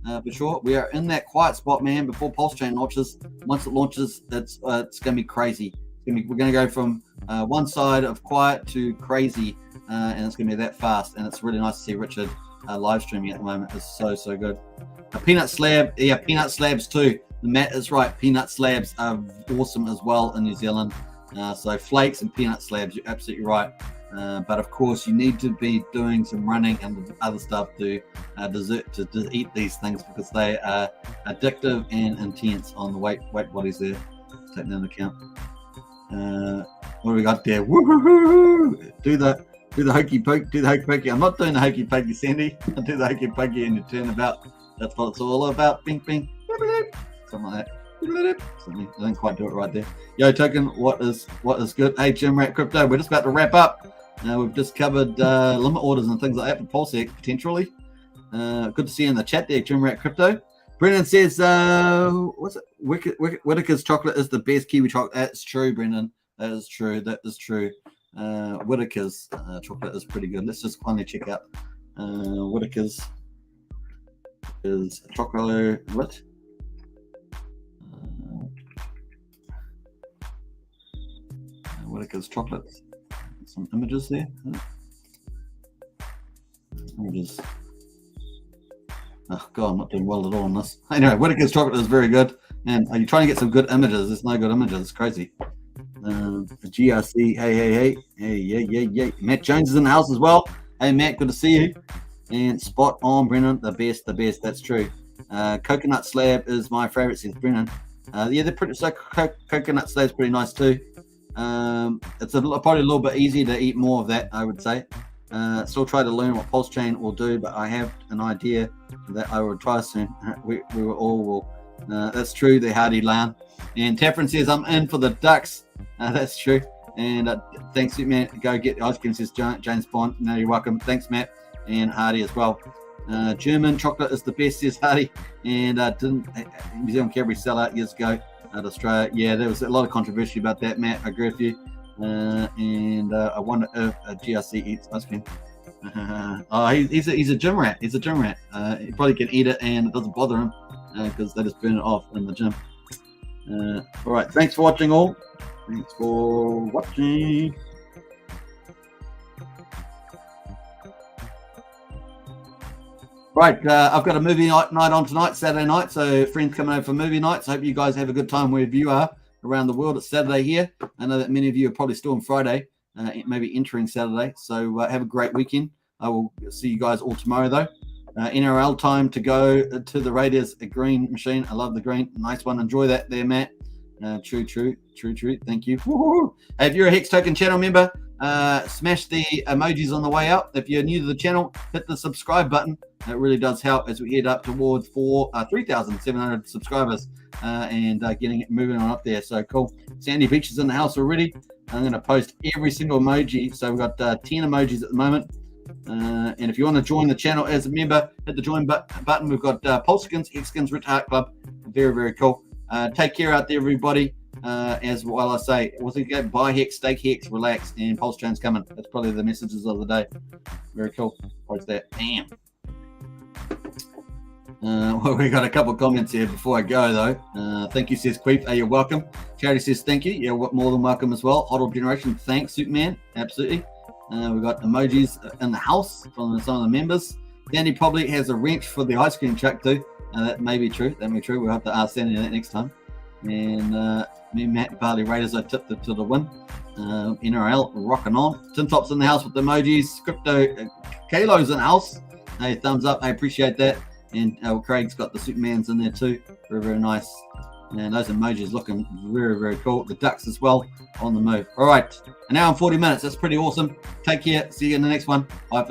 For sure, we are in that quiet spot, man. Before Pulsechain launches, once it launches, it's going to be crazy. We're going to go from one side of quiet to crazy, and it's going to be that fast. And it's really nice to see Richard live streaming at the moment. It's so good. A peanut slab, yeah, peanut slabs too. Matt is right. Peanut slabs are awesome as well in New Zealand. So flakes and peanut slabs, you're absolutely right. But of course, you need to be doing some running and other stuff to eat these things, because they are addictive and intense on the weight bodies there. Take that into account. What do we got there? Woo-hoo-hoo-hoo! Do the hokey pokey. I'm not doing the hokey pokey, Sandy. I do the hokey pokey and you turn about. That's what it's all about. Bing bing. Something like that. Something. I didn't quite do it right there. Yo, Token, what is good? Hey, Jim Rat Crypto, we're just about to wrap up. We've just covered limit orders and things like that for PulseX potentially. Good to see you in the chat there, Jim Rat Crypto. Brendan says, what's it? Whitaker's chocolate is the best Kiwi chocolate. That's true, Brendan. That is true. Whitaker's chocolate is pretty good. Let's just finally check out Whitaker's is chocolate. What? Whitaker's chocolates. Some images there. Images. Oh god, I'm not doing well at all on this. Anyway, Whitaker's chocolate is very good. And are you trying to get some good images? There's no good images. It's crazy. GRC. Hey. Yeah. Matt Jones is in the house as well. Hey Matt, good to see you. And spot on, Brennan. The best. That's true. Coconut slab is my favorite, says Brennan. Yeah, they're pretty. So coconut slab's pretty nice too. It's probably a little bit easier to eat more of that, I would say. Still try to learn what Pulsechain will do, but I have an idea that I will try soon. We all will. That's true. They're hardy land. And Taffrin says, I'm in for the Ducks. That's true. And thanks, Matt. Go get ice cream, says James Bond. No, you're welcome. Thanks, Matt. And Hardy as well. German chocolate is the best, says Hardy. And New Zealand Cadbury sell out years ago at Australia. Yeah, there was a lot of controversy about that, Matt. I agree with you. I wonder if GRC eats ice cream. He's a gym rat. He probably can eat it and it doesn't bother him because they just burn it off in the gym. All right, thanks for watching all. Thanks for watching. Right, I've got a movie night on tonight, Saturday night. So friends coming over for movie nights. I hope you guys have a good time wherever you are around the world. It's Saturday here. I know that many of you are probably still on Friday, maybe entering Saturday. So have a great weekend. I will see you guys all tomorrow though. NRL time to go to the Raiders, a green machine. I love the green. Nice one. Enjoy that there, Matt. True. Thank you. Woo-hoo. Hey, if you're a Hex Token channel member, smash the emojis on the way out. If you're new to the channel, hit the subscribe button. It really does help as we head up towards 3,700 subscribers and getting it moving on up there. So cool. Sandy Beach is in the house already. I'm going to post every single emoji. So we've got 10 emojis at the moment. And if you want to join the channel as a member, hit the join button. We've got Pulsechain, Hex Red Heart Club. Very, very cool. Take care out there, everybody. As well, I say, what's it go? Buy Hex, stake Hex, relax, and Pulsechain's coming. That's probably the messages of the day. Very cool. Post that. Bam. Well, we got a couple of comments here before I go, though. Thank you, says Queef. You're welcome. Charity says thank you. You're more than welcome as well. Huddle Generation, thanks, Superman. Absolutely. We've got emojis in the house from some of the members. Danny probably has a wrench for the ice cream truck, too. That may be true. That may be true. We'll have to ask Danny that next time. And me, Matt, Barley Raiders, I tipped it to the win. NRL rocking on. Tin Top's in the house with the emojis. Crypto Kalo's in the house. Hey, thumbs up. I appreciate that. And Craig's got the Supermans in there too. Very, very nice. And those emojis looking very, very cool. The ducks as well on the move. All right. An hour and 40 minutes. That's pretty awesome. Take care. See you in the next one. Bye.